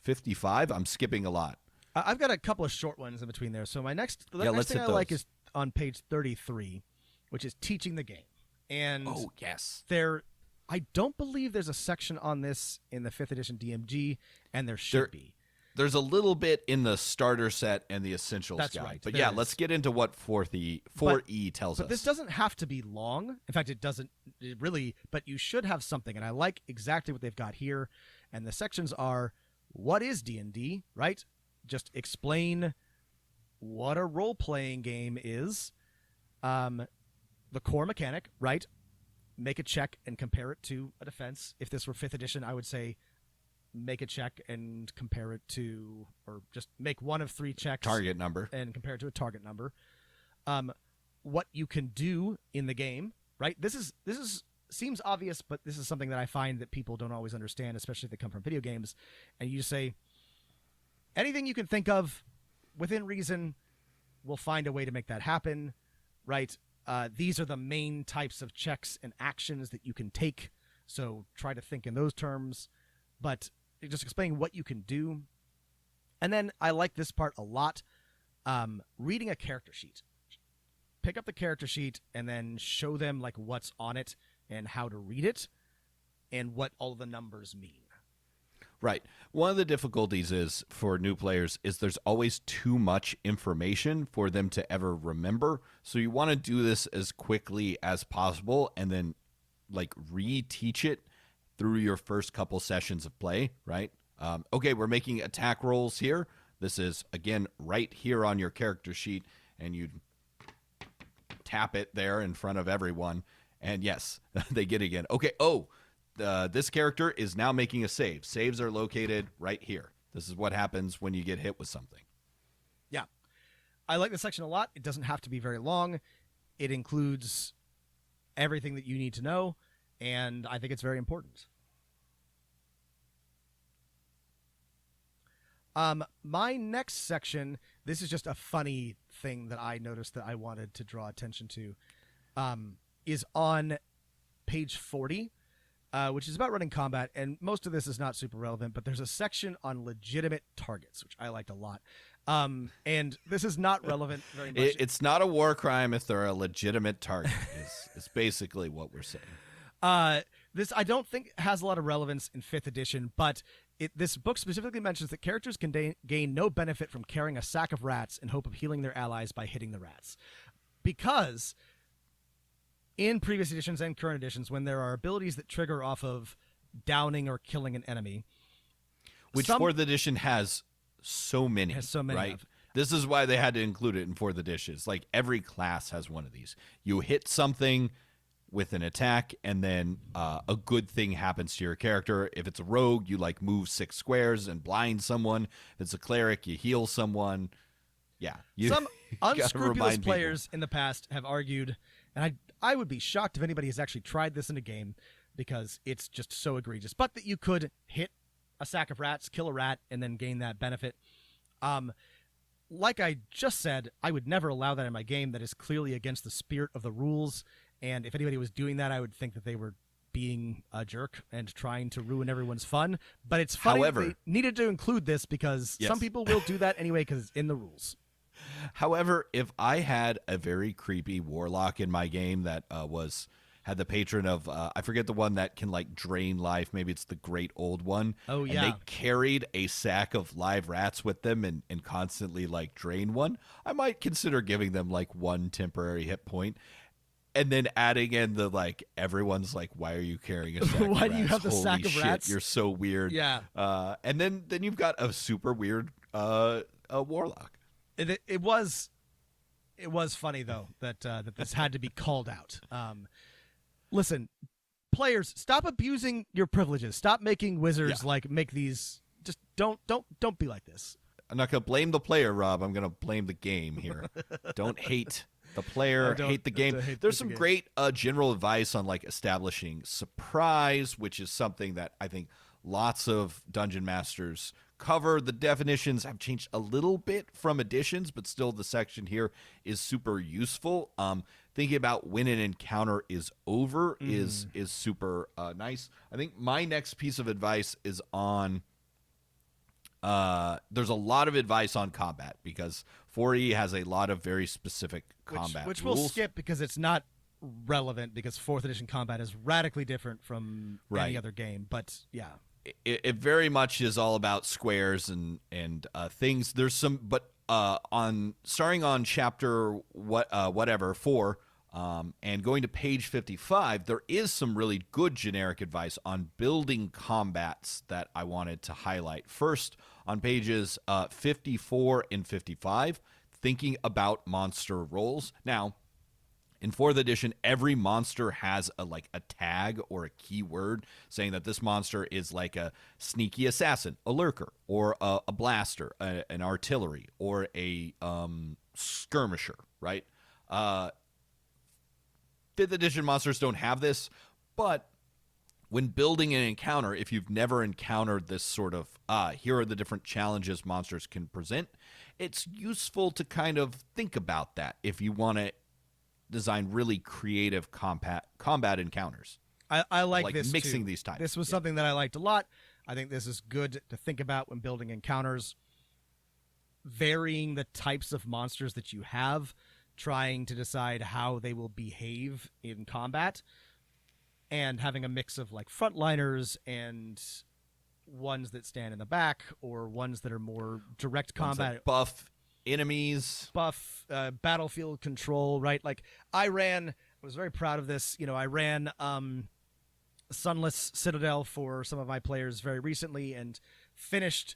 55. I'm skipping a lot. I've got a couple of short ones in between there. So the next thing I those. like is on page 33, which is teaching the game. And oh, yes. I don't believe there's a section on this in the 5th edition DMG, and there should be. There's a little bit in the starter set and the essentials That's guide. right. But There is. let's get into what 4E tells us. But this doesn't have to be long. In fact, it doesn't really, but you should have something. And I like exactly what they've got here. And the sections are, what is D&D, right? Just explain what a role-playing game is, the core mechanic, right? Make a check and compare it to a defense. If this were 5th edition, I would say make a check and compare it to, or just make one of 3 checks. Target number. And compare it to a target number. What you can do in the game, right? This is seems obvious, but this is something that I find that people don't always understand, especially if they come from video games. And you just say, anything you can think of within reason, we'll find a way to make that happen, right? These are the main types of checks and actions that you can take. So try to think in those terms, but just explain what you can do. And then I like this part a lot. Reading a character sheet. Pick up the character sheet and then show them like what's on it and how to read it and what all the numbers mean. Right. One of the difficulties is for new players is there's always too much information for them to ever remember. So you want to do this as quickly as possible and then like reteach it through your first couple sessions of play, right? Okay, we're making attack rolls here. This is, again, right here on your character sheet, and you tap it there in front of everyone. And yes, they get it again. Okay, this character is now making a save. Saves are located right here. This is what happens when you get hit with something. Yeah. I like this section a lot. It doesn't have to be very long. It includes everything that you need to know, and I think it's very important. My next section, this is just a funny thing that I noticed that I wanted to draw attention to, is on page 40. Which is about running combat, and most of this is not super relevant, but there's a section on legitimate targets, which I liked a lot. And this is not relevant very much. It's not a war crime if they're a legitimate target, is basically what we're saying. This I don't think has a lot of relevance in 5th edition, but this book specifically mentions that characters can gain no benefit from carrying a sack of rats in hope of healing their allies by hitting the rats. Because in previous editions and current editions, when there are abilities that trigger off of downing or killing an enemy, which 4th edition has so many, right? of. This is why they had to include it in 4th editions. Like every class has one of these. You hit something with an attack, and then a good thing happens to your character. If it's a rogue, you like move 6 squares and blind someone. If it's a cleric, you heal someone. Yeah, some unscrupulous players in the past have argued, and I would be shocked if anybody has actually tried this in a game because it's just so egregious, but that you could hit a sack of rats, kill a rat, and then gain that benefit. Like I just said, I would never allow that in my game. That is clearly against the spirit of the rules, and if anybody was doing that, I would think that they were being a jerk and trying to ruin everyone's fun. But it's funny that they needed to include this because some people will do that anyway because it's in the rules. However, if I had a very creepy warlock in my game that had the patron of I forget the one that can like drain life. Maybe it's the great old one. Oh, yeah. And they carried a sack of live rats with them and constantly like drain one. I might consider giving them like one temporary hit point. And then adding in the like everyone's like, why are you carrying a sack of rats? Why do you have the Holy sack of shit, rats? You're so weird. Yeah. And then you've got a super weird a warlock. It was funny though that this had to be called out. Listen, players, stop abusing your privileges. Stop making wizards like make these. Just don't be like this. I'm not gonna blame the player, Rob. I'm gonna blame the game here. Don't hate the player, hate the game. There's some great general advice on like establishing surprise, which is something that I think lots of dungeon masters cover. The definitions have changed a little bit from editions, but still the section here is super useful. Thinking about when an encounter is over is super nice. I think my next piece of advice is on there's a lot of advice on combat because 4E has a lot of very specific combat which rules. we'll skip because it's not relevant because 4th edition combat is radically different from any other game. But yeah, it very much is all about squares and things. There's some, but starting on chapter 4. And going to page 55, there is some really good generic advice on building combats that I wanted to highlight. First, on pages 54 and 55, thinking about monster roles. Now, in 4th edition, every monster has a tag or a keyword saying that this monster is like a sneaky assassin, a lurker, or a blaster, an artillery, or a skirmisher, right? 5th edition monsters don't have this, but when building an encounter, if you've never encountered this sort of, here are the different challenges monsters can present, it's useful to kind of think about that if you want to design really creative combat encounters. I like this mixing too. these types. This was something that I liked a lot. I think this is good to think about when building encounters. Varying the types of monsters that you have, trying to decide how they will behave in combat, and having a mix of like frontliners and ones that stand in the back or ones that are more direct combat, buff enemies, battlefield control, right? Like I was very proud of this. I ran Sunless Citadel for some of my players very recently and finished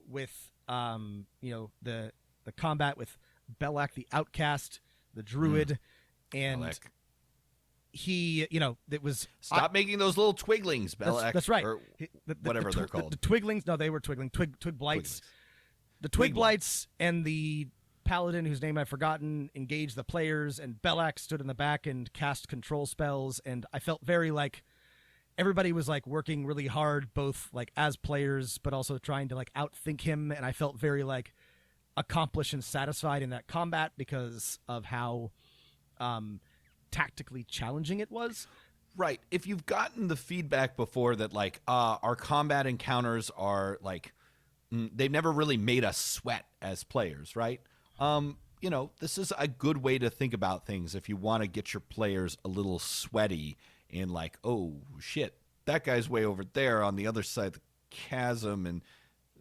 with the combat with Belak the Outcast, the Druid, and Belak. He, it was... Stop making those little twiglings, Belak. That's right. Or whatever they're called. The twiglings, no, they were twig blights. The twig blights and the paladin, whose name I've forgotten, engaged the players, and Belak stood in the back and cast control spells, and I felt very like everybody was like working really hard, both like as players, but also trying to like outthink him, and I felt very like accomplished and satisfied in that combat because of how tactically challenging it was. Right. If you've gotten the feedback before that like our combat encounters are like they've never really made us sweat as players, right? This is a good way to think about things if you want to get your players a little sweaty and like, oh shit, that guy's way over there on the other side of the chasm, and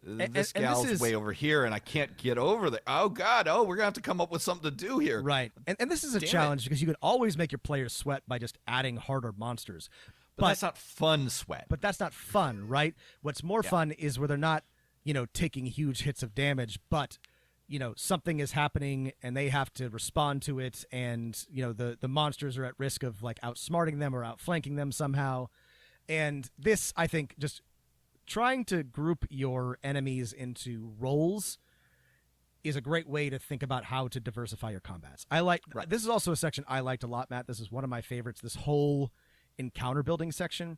this gal's is way over here, and I can't get over there. Oh, God. Oh, we're going to have to come up with something to do here. Right. And this is a challenge because you can always make your players sweat by just adding harder monsters. But that's not fun sweat. But that's not fun, right? What's more fun is where they're not, taking huge hits of damage, but, something is happening and they have to respond to it, and, the monsters are at risk of, like, outsmarting them or outflanking them somehow. And this, I think, just trying to group your enemies into roles is a great way to think about how to diversify your combats. This is also a section I liked a lot, Matt. This is one of my favorites, this whole encounter building section.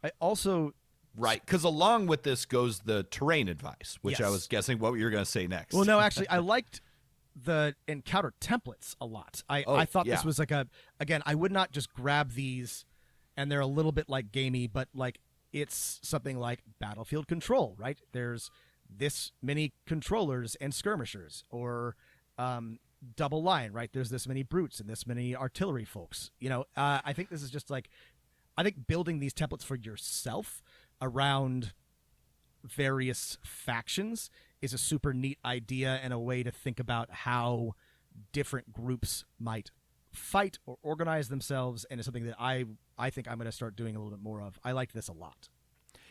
I also... Right, because along with this goes the terrain advice, which Yes. I was guessing what you were going to say next. Well, no, actually, I liked the encounter templates a lot. I thought this was like again, I would not just grab these and they're a little bit like gamey, but like it's something like battlefield control, right? There's this many controllers and skirmishers, or double line, right? There's this many brutes and this many artillery folks. I think this is just like, I think building these templates for yourself around various factions is a super neat idea and a way to think about how different groups might fight or organize themselves, and it's something that I think I'm going to start doing a little bit more of. I liked this a lot.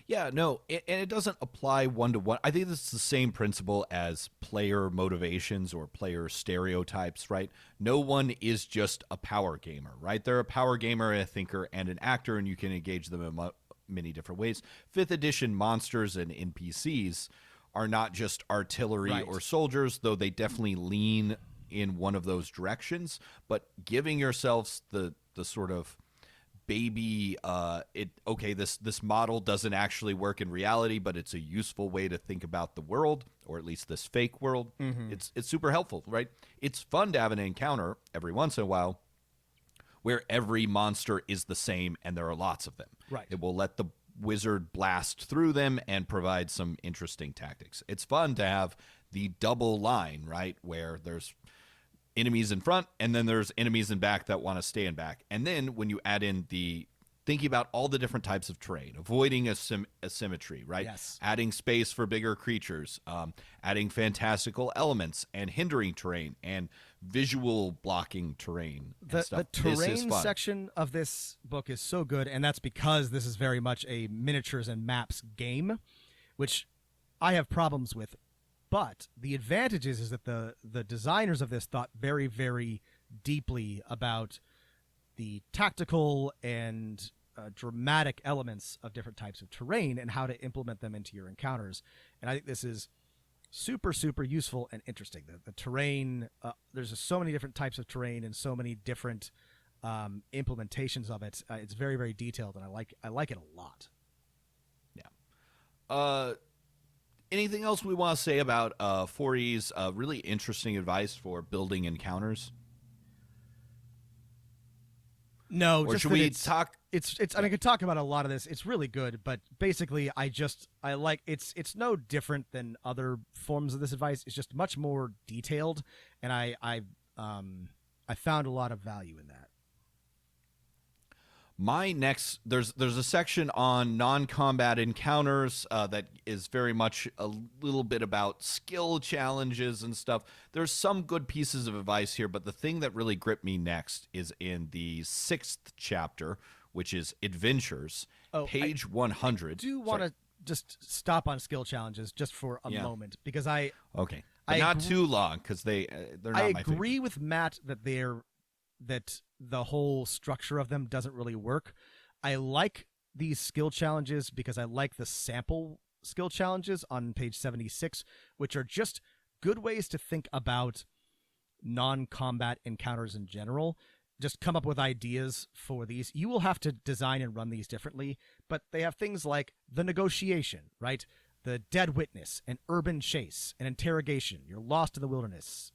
Yeah, no, and it doesn't apply one-to-one. I think this is the same principle as player motivations or player stereotypes, right? No one is just a power gamer, right? They're a power gamer, a thinker, and an actor, and you can engage them in many different ways. 5th edition monsters and NPCs are not just artillery Right. or soldiers, though they definitely lean in one of those directions, but giving yourselves the sort of baby this model doesn't actually work in reality, but it's a useful way to think about the world, or at least this fake world. It's super helpful, right? It's fun to have an encounter every once in a while where every monster is the same and there are lots of them. Right. It will let the wizard blast through them and provide some interesting tactics. It's fun to have the double line, right, where there's enemies in front and then there's enemies in back that want to stay in back. And then when you add in thinking about all the different types of terrain, avoiding asymmetry, right? Yes. Adding space for bigger creatures, adding fantastical elements and hindering terrain and visual blocking terrain. And stuff. The This is terrain fun. section of this book is so good, and that's because this is very much a miniatures and maps game, which I have problems with. But the advantage is that the designers of this thought very, very deeply about the tactical and dramatic elements of different types of terrain and how to implement them into your encounters. And I think this is super, super useful and interesting. The terrain, there's just so many different types of terrain and so many different implementations of it. It's very, very detailed, and I like it a lot. Yeah. Anything else we want to say about 4E's really interesting advice for building encounters? No, Or just should that we talk? It's. I mean, I could talk about a lot of this. It's really good, but basically, I like it's. It's no different than other forms of this advice. It's just much more detailed, and I found a lot of value in that. My next, there's a section on non-combat encounters that is very much a little bit about skill challenges and stuff. There's some good pieces of advice here, but the thing that really gripped me next is in the 6th chapter, which is Adventures, page 100. I do want to just stop on skill challenges just for a moment, because okay, but I not agree- too long, because they're not I my agree favorite. with Matt that that the whole structure of them doesn't really work. I like these skill challenges because I like the sample skill challenges on page 76, which are just good ways to think about non-combat encounters in general. Just come up with ideas for these. You will have to design and run these differently, but they have things like the negotiation, right? The dead witness, an urban chase, an interrogation. You're lost in the wilderness.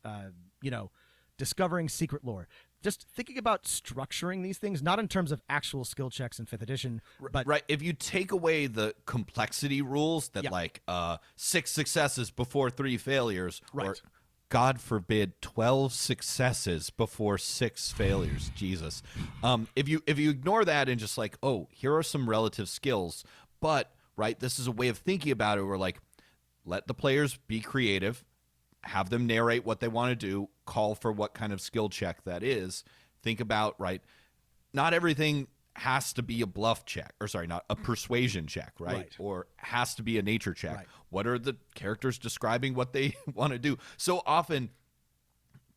Discovering secret lore. Just thinking about structuring these things, not in terms of actual skill checks in 5th edition, but Right. If you take away the complexity rules that Yeah. 6 successes before 3 failures, or Right. God forbid 12 successes before 6 failures, Jesus. If you ignore that and just like, oh, here are some relative skills, but right, this is a way of thinking about it where like let the players be creative, have them narrate what they want to do, call for what kind of skill check that is. Think about, right, not everything has to be a bluff check, or sorry, not a persuasion check, right? Or has to be a nature check. Right. What are the characters describing what they want to do? So often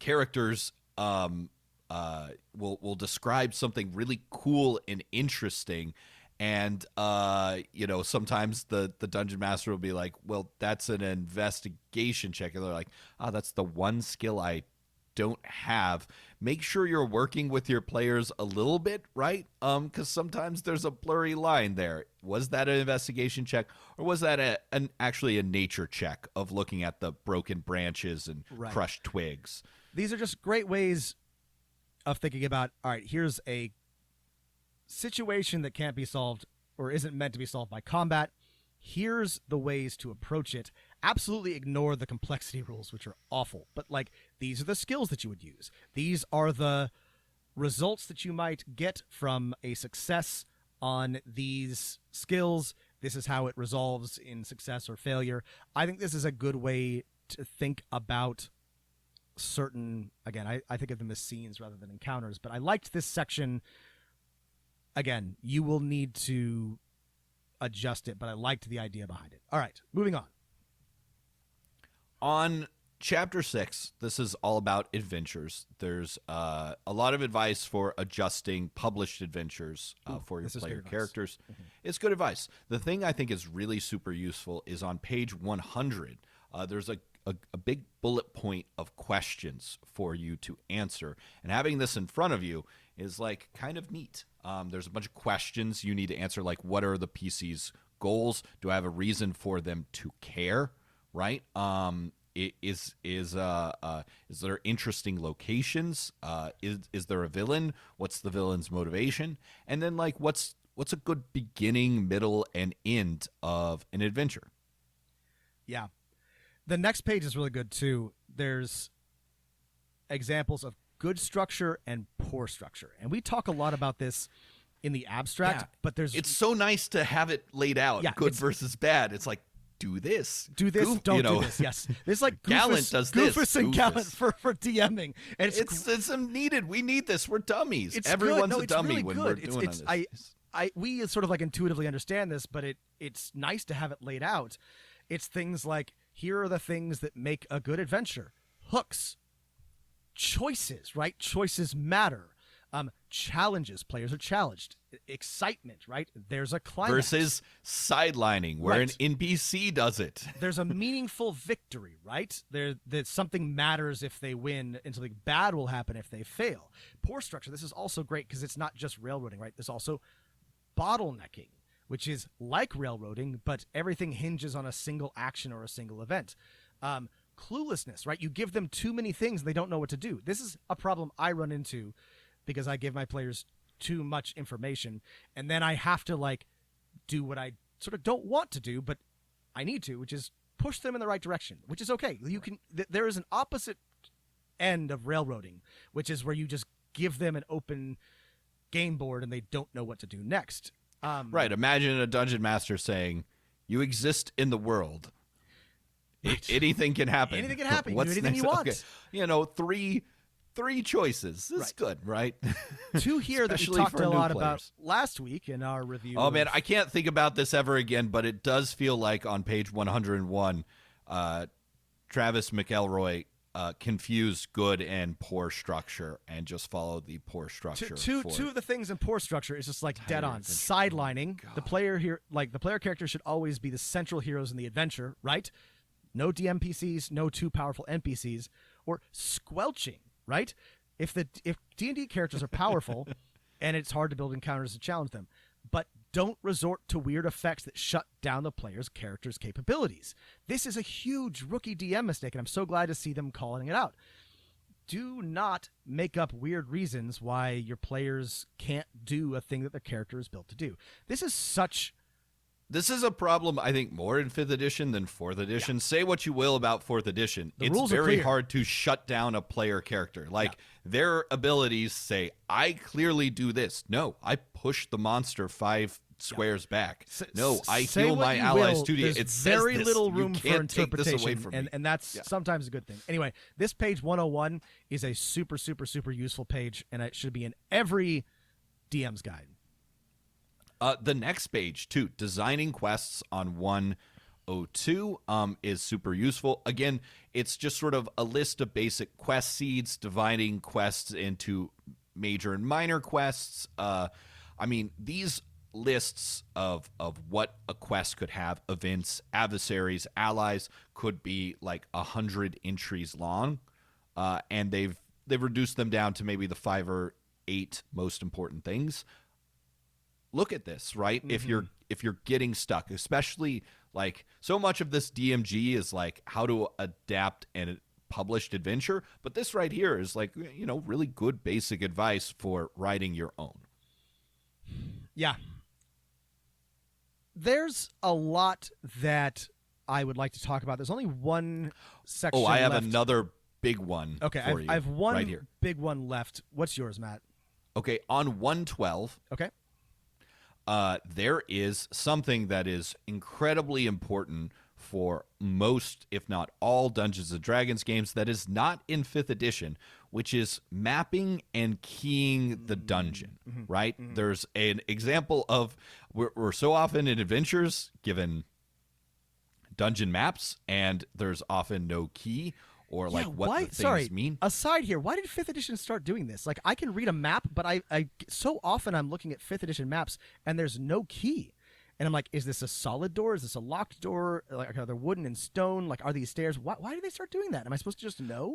characters will describe something really cool and interesting, and sometimes the dungeon master will be like, well, that's an investigation check, and they're like, that's the one skill I don't have. Make sure you're working with your players a little bit, right? Because sometimes there's a blurry line there. Was that an investigation check, or was that actually a nature check of looking at the broken branches and crushed twigs? these are just great ways of thinking about, all right, here's a situation that can't be solved or isn't meant to be solved by combat. here's the ways to approach it. Absolutely ignore the complexity rules, which are awful. But like, these are the skills that you would use. These are the results that you might get from a success on these skills. This is how it resolves in success or failure. I think this is a good way to think about certain, again, I think of them as scenes rather than encounters, but I liked this section. Again, you will need to adjust it, but I liked the idea behind it. All right, moving on. On Chapter 6, this is all about adventures. There's a lot of advice for adjusting published adventures for your player characters. Mm-hmm. It's good advice. The thing I think is really super useful is on page 100. There's a big bullet point of questions for you to answer. And having this in front of you is like kind of neat. There's a bunch of questions you need to answer, like what are the PC's goals? Do I have a reason for them to care? Right? Is there interesting locations? Is there a villain? What's the villain's motivation? And then like what's a good beginning, middle, and end of an adventure? Yeah. The next page is really good too. There's examples of good structure and poor structure. And we talk a lot about this in the abstract, but it's so nice to have it laid out, good versus bad. It's like, do this, don't do this. Yes, this like Gallant does this, Goofus and Gallant for DMing, and it's needed. We need this. We're dummies. Everyone's a dummy really when good. we're doing this. We sort of like intuitively understand this, but it's nice to have it laid out. It's things like, here are the things that make a good adventure: hooks, choices, right? Choices matter. Challenges, players are challenged. Excitement, right? There's a climax. Versus sidelining, where an NPC does it. There's a meaningful victory, right? That something matters if they win, and something bad will happen if they fail. Poor structure. This is also great because it's not just railroading, right? There's also bottlenecking, which is like railroading, but everything hinges on a single action or a single event. Cluelessness, right? You give them too many things and they don't know what to do. This is a problem I run into because I give my players too much information, and then I have to like do what I sort of don't want to do, but I need to, which is push them in the right direction, which is okay. You can. There is an opposite end of railroading, which is where you just give them an open game board and they don't know what to do next. Right. Imagine a dungeon master saying, "You exist in the world. Anything can happen. Anything can happen. What's do anything next? you want. Okay. Three choices. This is good, right? Two here that we talked a lot about last week in our review. Oh, man, I can't think about this ever again, but it does feel like on page 101, Travis McElroy confused good and poor structure and just followed the poor structure. Two of the things in poor structure is just like dead on. Sidelining. The player here, like the player character should always be the central heroes in the adventure, right? No DMPCs, no too powerful NPCs, or squelching. Right? If D&D characters are powerful and it's hard to build encounters to challenge them, but don't resort to weird effects that shut down the player's character's capabilities. This is a huge rookie DM mistake, and I'm so glad to see them calling it out. Do not make up weird reasons why your players can't do a thing that their character is built to do. This is a problem, I think, more in 5th edition than 4th edition. Yeah. Say what you will about 4th edition. It's very hard to shut down a player character. Their abilities say, I clearly do this. No, I push the monster 5 squares back. No, I heal my allies 2D. It's very little room for interpretation, take this away from me. And that's sometimes a good thing. Anyway, this page 101 is a super, super, super useful page, and it should be in every DM's guide. The next page, too, designing quests on 102 is super useful. Again, it's just sort of a list of basic quest seeds, dividing quests into major and minor quests. These lists of what a quest could have, events, adversaries, allies, could be like 100 entries long, and they've reduced them down to maybe the 5 or 8 most important things. Look at this, right? Mm-hmm. If you're getting stuck, especially like so much of this DMG is like how to adapt a published adventure, but this right here is like, really good basic advice for writing your own. Yeah. There's a lot that I would like to talk about. There's only one section Oh, I have left. another big one Okay, for you. I have one right here. big one left. What's yours, Matt? Okay, on 112, Okay. there is something that is incredibly important for most, if not all, Dungeons & Dragons games that is not in 5th edition, which is mapping and keying the dungeon, right? There's an example of, we're so often in adventures given dungeon maps, and there's often no key or like what why, the things sorry, mean. Aside here, why did 5th edition start doing this? Like, I can read a map, but I so often I'm looking at 5th edition maps and there's no key. And I'm like, is this a solid door? Is this a locked door? Like, are they wooden and stone? Like, are these stairs? Why did they start doing that? Am I supposed to just know?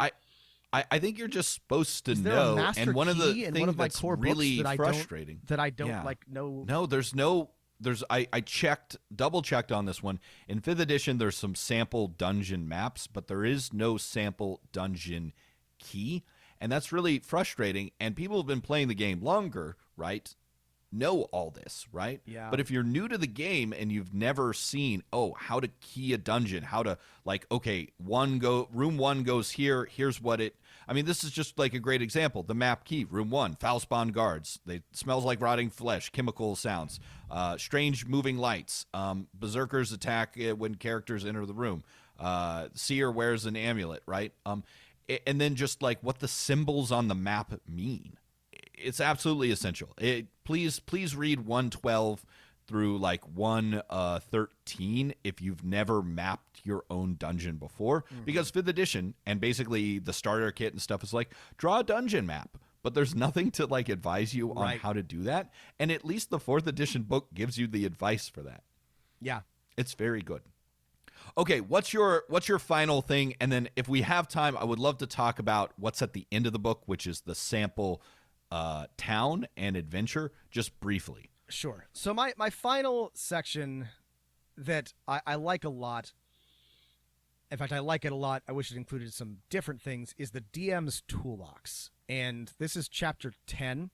I think you're just supposed to Is there know, a master and one of the key in things one of my that's core really books frustrating that I don't Yeah. like know? No, there's I double checked on this one. In 5th edition, there's some sample dungeon maps, but there is no sample dungeon key. And that's really frustrating. And people have been playing the game longer, right? Know all this, right? Yeah. But if you're new to the game and you've never seen, how to key a dungeon, how to room 1 goes here, here's what it this is just like a great example. The map key, room 1, foul spawn guards. They smells like rotting flesh, chemical sounds, strange moving lights, berserkers attack when characters enter the room. Seer wears an amulet, right? And then just like what the symbols on the map mean. It's absolutely essential. Please read 112 through like 113 if you've never mapped your own dungeon before, because 5th edition and basically the starter kit and stuff is like, draw a dungeon map, but there's nothing to like advise you on how to do that. And at least the 4th edition book gives you the advice for that. Yeah. It's very good. Okay, what's your final thing? And then if we have time, I would love to talk about what's at the end of the book, which is the sample town and adventure, just briefly. Sure. So my final section that I like a lot, in fact, I like it a lot, I wish it included some different things, is the DM's Toolbox. And this is chapter 10,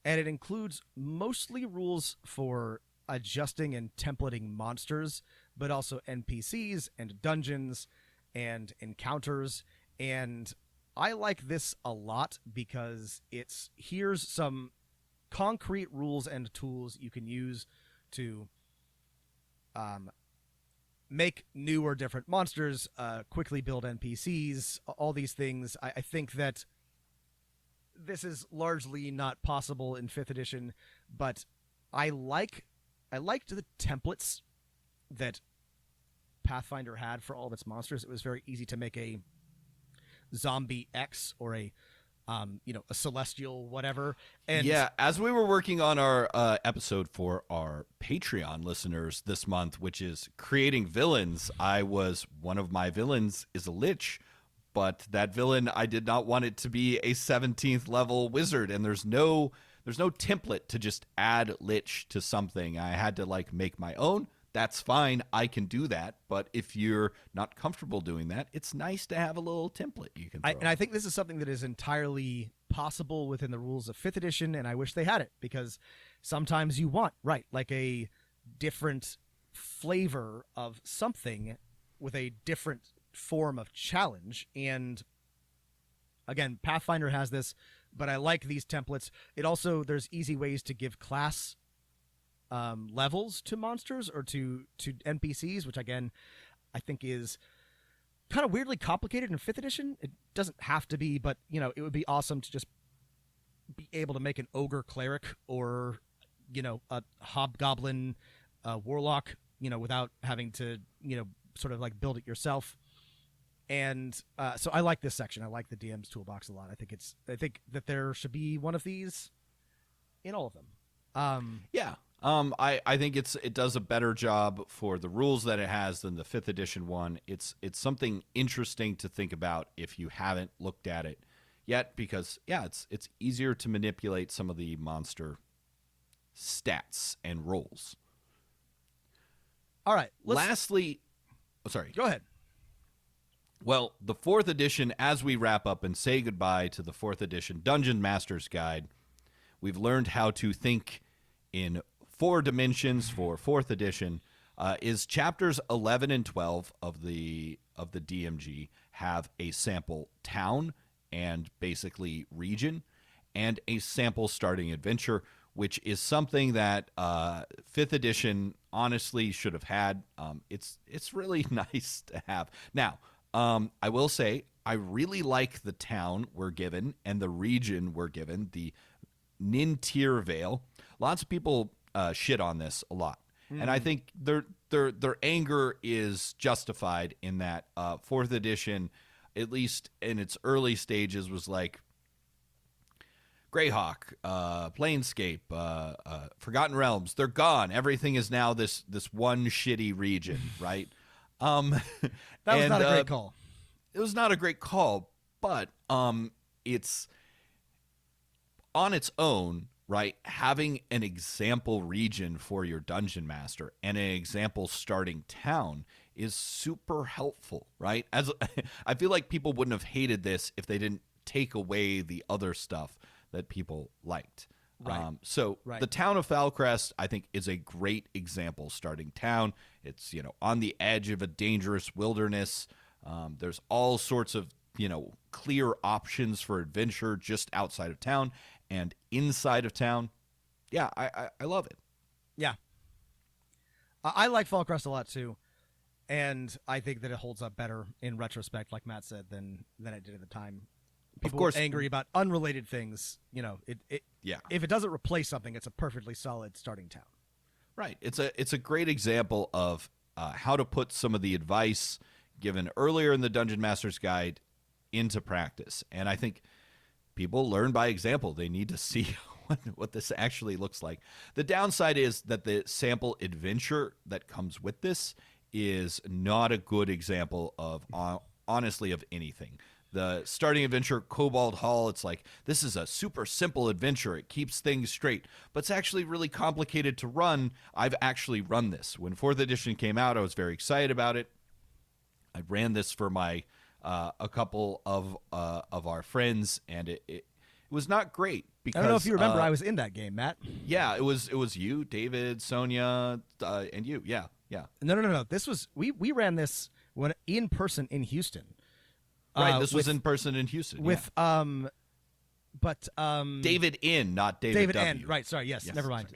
and it includes mostly rules for adjusting and templating monsters, but also NPCs and dungeons and encounters. And I like this a lot because here's some concrete rules and tools you can use to make new or different monsters, quickly build NPCs, all these things. I think that this is largely not possible in 5th edition, but I liked the templates that Pathfinder had for all of its monsters. It was very easy to make a zombie X or a celestial whatever. And yeah, as we were working on our episode for our Patreon listeners this month, which is creating villains, one of my villains is a lich, but that villain, I did not want it to be a 17th level wizard, and there's no template to just add lich to something. I had to like make my own. That's fine. I can do that. But if you're not comfortable doing that, it's nice to have a little template you can throw. And I think this is something that is entirely possible within the rules of 5th edition, and I wish they had it, because sometimes you want, like a different flavor of something with a different form of challenge. And again, Pathfinder has this, but I like these templates. There's easy ways to give class levels to monsters or to NPCs, which again I think is kind of weirdly complicated in 5th edition. It doesn't have to be, but it would be awesome to just be able to make an ogre cleric or a hobgoblin warlock without having to sort of like build it yourself. And so I like this section. I like the DM's Toolbox a lot. I think that there should be one of these in all of them. Yeah. I think it does a better job for the rules that it has than the 5th edition one. It's something interesting to think about if you haven't looked at it yet, because it's easier to manipulate some of the monster stats and rolls. All right. Lastly, sorry. Go ahead. Well, the 4th edition, as we wrap up and say goodbye to the 4th edition Dungeon Master's Guide, we've learned how to think in 4 dimensions for 4th edition is chapters 11 and 12 of the DMG have a sample town and basically region, and a sample starting adventure, which is something that 5th edition honestly should have had. It's really nice to have. Now, I will say I really like the town we're given and the region we're given, the Nintir Vale. Lots of people shit on this a lot, and I think their anger is justified in that 4th edition, at least in its early stages, was like Greyhawk, Planescape, Forgotten Realms. They're gone. Everything is now this one shitty region, right? That was not a great call. It was not a great call, but it's on its own, right? Having an example region for your dungeon master and an example starting town is super helpful, right? As I feel like people wouldn't have hated this if they didn't take away the other stuff that people liked. Right. Right. The town of Falcrest, I think, is a great example starting town. It's, on the edge of a dangerous wilderness. There's all sorts of, clear options for adventure just outside of town and inside of town. Yeah, I love it. Yeah. I like Falcrest a lot too. And I think that it holds up better in retrospect, like Matt said, than it did at the time. People of course, were angry about unrelated things. Yeah. If it doesn't replace something, it's a perfectly solid starting town. Right. It's a great example of how to put some of the advice given earlier in the Dungeon Master's Guide into practice. And I think people learn by example. They need to see what this actually looks like. The downside is that the sample adventure that comes with this is not a good example of, honestly, of anything. The starting adventure, Cobalt Hall, it's like, this is a super simple adventure. It keeps things straight, but it's actually really complicated to run. I've actually run this. When 4th edition came out, I was very excited about it. I ran this for my a couple of our friends, and it was not great. Because, I don't know if you remember, I was in that game, Matt. Yeah, it was you, David, Sonia, and you. Yeah. No. This was we ran this in person in Houston. Right, this was in person in Houston. With David N, not David W. N. Right, sorry, yes, never mind.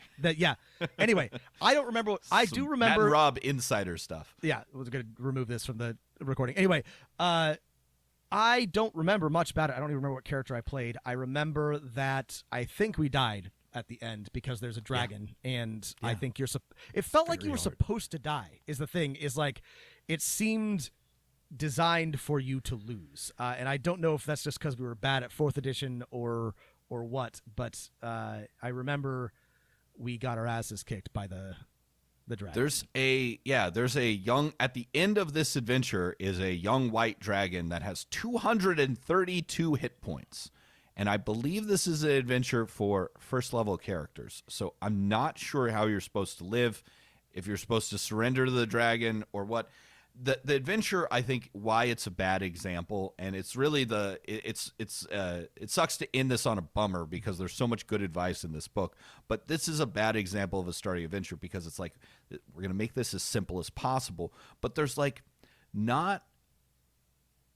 Anyway, I don't remember. I do remember Matt and Rob insider stuff. Yeah, I was going to remove this from the recording. Anyway, I don't remember much about it. I don't even remember what character I played. I remember that I think we died at the end because there's a dragon, and I think it felt like you were supposed to die. Is the thing is like it seemed designed for you to lose, and I don't know if that's just because we were bad at 4th edition or what, but I remember we got our asses kicked by the dragon. There's a young, at the end of this adventure is a young white dragon that has 232 hit points, and I believe this is an adventure for first level characters, so I'm not sure how you're supposed to live, if you're supposed to surrender to the dragon or what. The adventure, I think, why it's a bad example, and it's really it sucks to end this on a bummer because there's so much good advice in this book, but this is a bad example of a starting adventure because it's like we're going to make this as simple as possible, but there's like not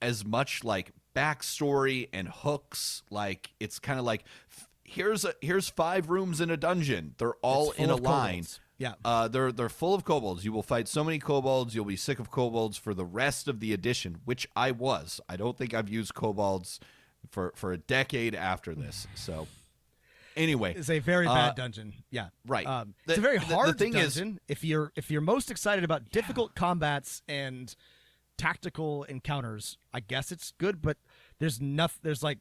as much like backstory and hooks. Like it's kind of like here's 5 rooms in a dungeon, they're all in a line. Yeah, they're full of kobolds. You will fight so many kobolds, you'll be sick of kobolds for the rest of the edition, which I was. I don't think I've used kobolds for a decade after this. So, anyway, it's a very bad dungeon. Yeah, right. It's a very hard dungeon. If you're most excited about difficult combats and tactical encounters, I guess it's good. But there's nothing. There's like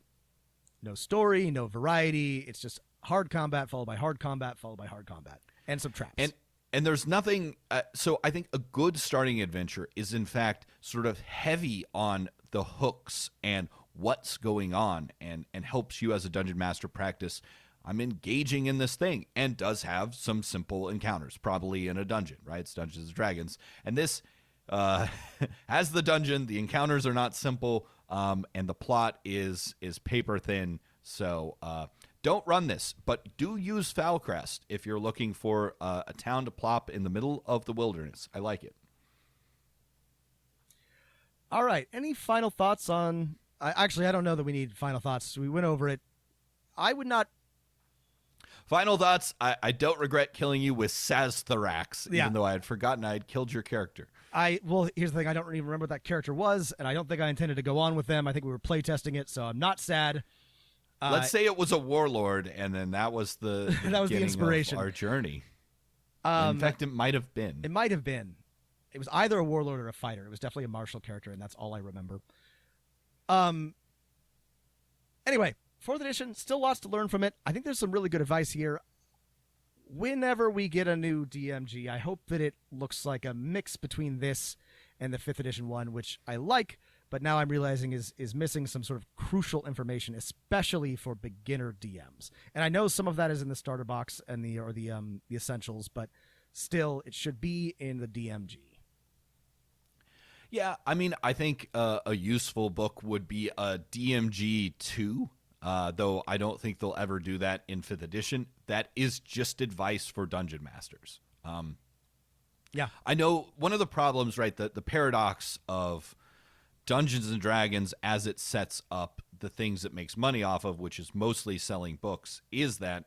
no story, no variety. It's just hard combat followed by hard combat followed by hard combat. And some traps. And there's nothing. So I think a good starting adventure is, in fact, sort of heavy on the hooks and what's going on and helps you as a dungeon master practice. I'm engaging in this thing and does have some simple encounters, probably in a dungeon, right? It's Dungeons and Dragons. And this has the dungeon. The encounters are not simple, and the plot is paper thin. So don't run this, but do use Foulcrest if you're looking for a town to plop in the middle of the wilderness. I like it. All right. Any final thoughts on... I don't know that we need final thoughts. We went over it. I would not... Final thoughts. I don't regret killing you with Saztharax, Yeah. even though I had forgotten I had killed your character. Well, here's the thing. I don't even remember what that character was, and I don't think I intended to go on with them. I think we were playtesting it, so I'm not sad. Let's say it was a warlord, and then that was the That was the beginning inspiration. of our journey. In fact, it might have been. It might have been. It was either a warlord or a fighter. It was definitely a martial character, and that's all I remember. Anyway, 4th edition, still lots to learn from it. I think there's some really good advice here. Whenever we get a new DMG, I hope that it looks like a mix between this and the 5th edition one, which I like, but now I'm realizing is missing some sort of crucial information, especially for beginner DMs. And I know some of that is in the starter box and the essentials, but still, it should be in the DMG. Yeah, I mean, I think a useful book would be a DMG 2, though I don't think they'll ever do that in 5th edition. That is just advice for Dungeon Masters. Yeah. I know one of the problems, right, the paradox of Dungeons & Dragons as it sets up the things it makes money off of, which is mostly selling books, is that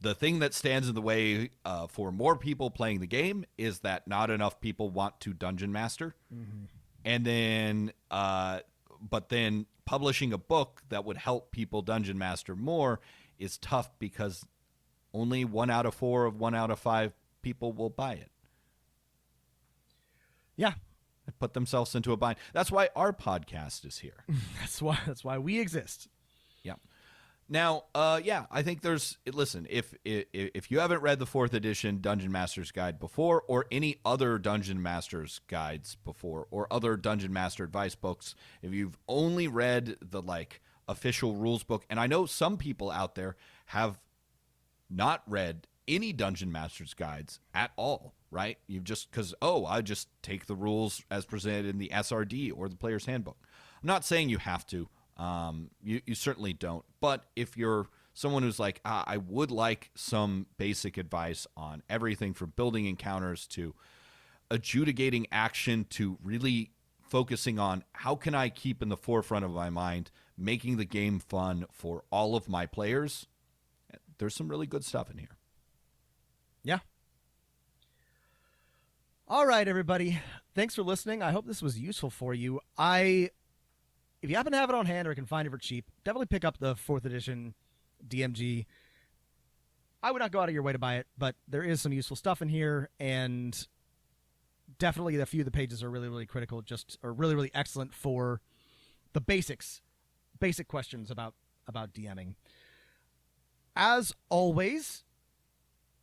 the thing that stands in the way for more people playing the game is that not enough people want to Dungeon Master. Mm-hmm. And then, but then publishing a book that would help people Dungeon Master more is tough because only 1 out of 4 of 1 out of 5 people will buy it. Yeah. They put themselves into a bind. That's why our podcast is here. That's why we exist. Yeah. Now, I think listen, if you haven't read the 4th edition Dungeon Master's Guide before, or any other Dungeon Master's guides before, or other Dungeon Master advice books, if you've only read the official rules book, and I know some people out there have not read any Dungeon Master's guides at all, right? You've just, I just take the rules as presented in the SRD or the Player's Handbook. I'm not saying you have to. You certainly don't. But if you're someone who's like, I would like some basic advice on everything from building encounters to adjudicating action to really focusing on how can I keep in the forefront of my mind making the game fun for all of my players, there's some really good stuff in here. Yeah. All right, everybody. Thanks for listening. I hope this was useful for you. If you happen to have it on hand or can find it for cheap, definitely pick up the 4th edition DMG. I would not go out of your way to buy it, but there is some useful stuff in here, and definitely a few of the pages are really, really critical, or really, really excellent for the basic questions about DMing. As always,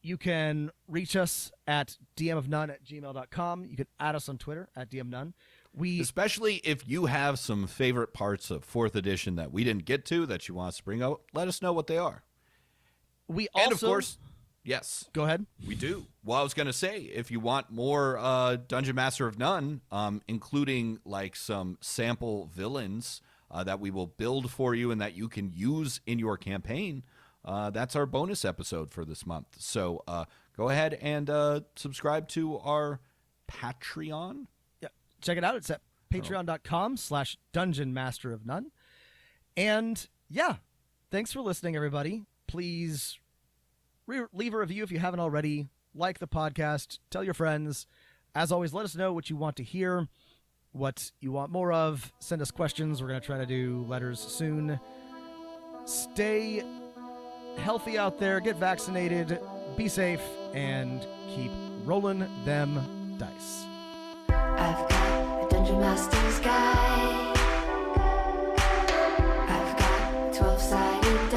you can reach us at dmofnone@gmail.com. You can add us on Twitter at dmnone. Especially if you have some favorite parts of 4th edition that we didn't get to that you want us to bring out, let us know what they are. And of course, yes. Go ahead. We do. Well, I was going to say, if you want more Dungeon Master of None, including some sample villains that we will build for you and that you can use in your campaign, that's our bonus episode for this month. So go ahead and subscribe to our Patreon. Yeah, check it out. It's at patreon.com/Dungeon Master of None. And yeah, thanks for listening, everybody. Please leave a review if you haven't already. Like the podcast. Tell your friends. As always, let us know what you want to hear, what you want more of. Send us questions. We're going to try to do letters soon. Stay healthy out there. Get vaccinated. Be safe. And keep rolling them dice. I've got a Dungeon Master's Guide. I've got 12-sided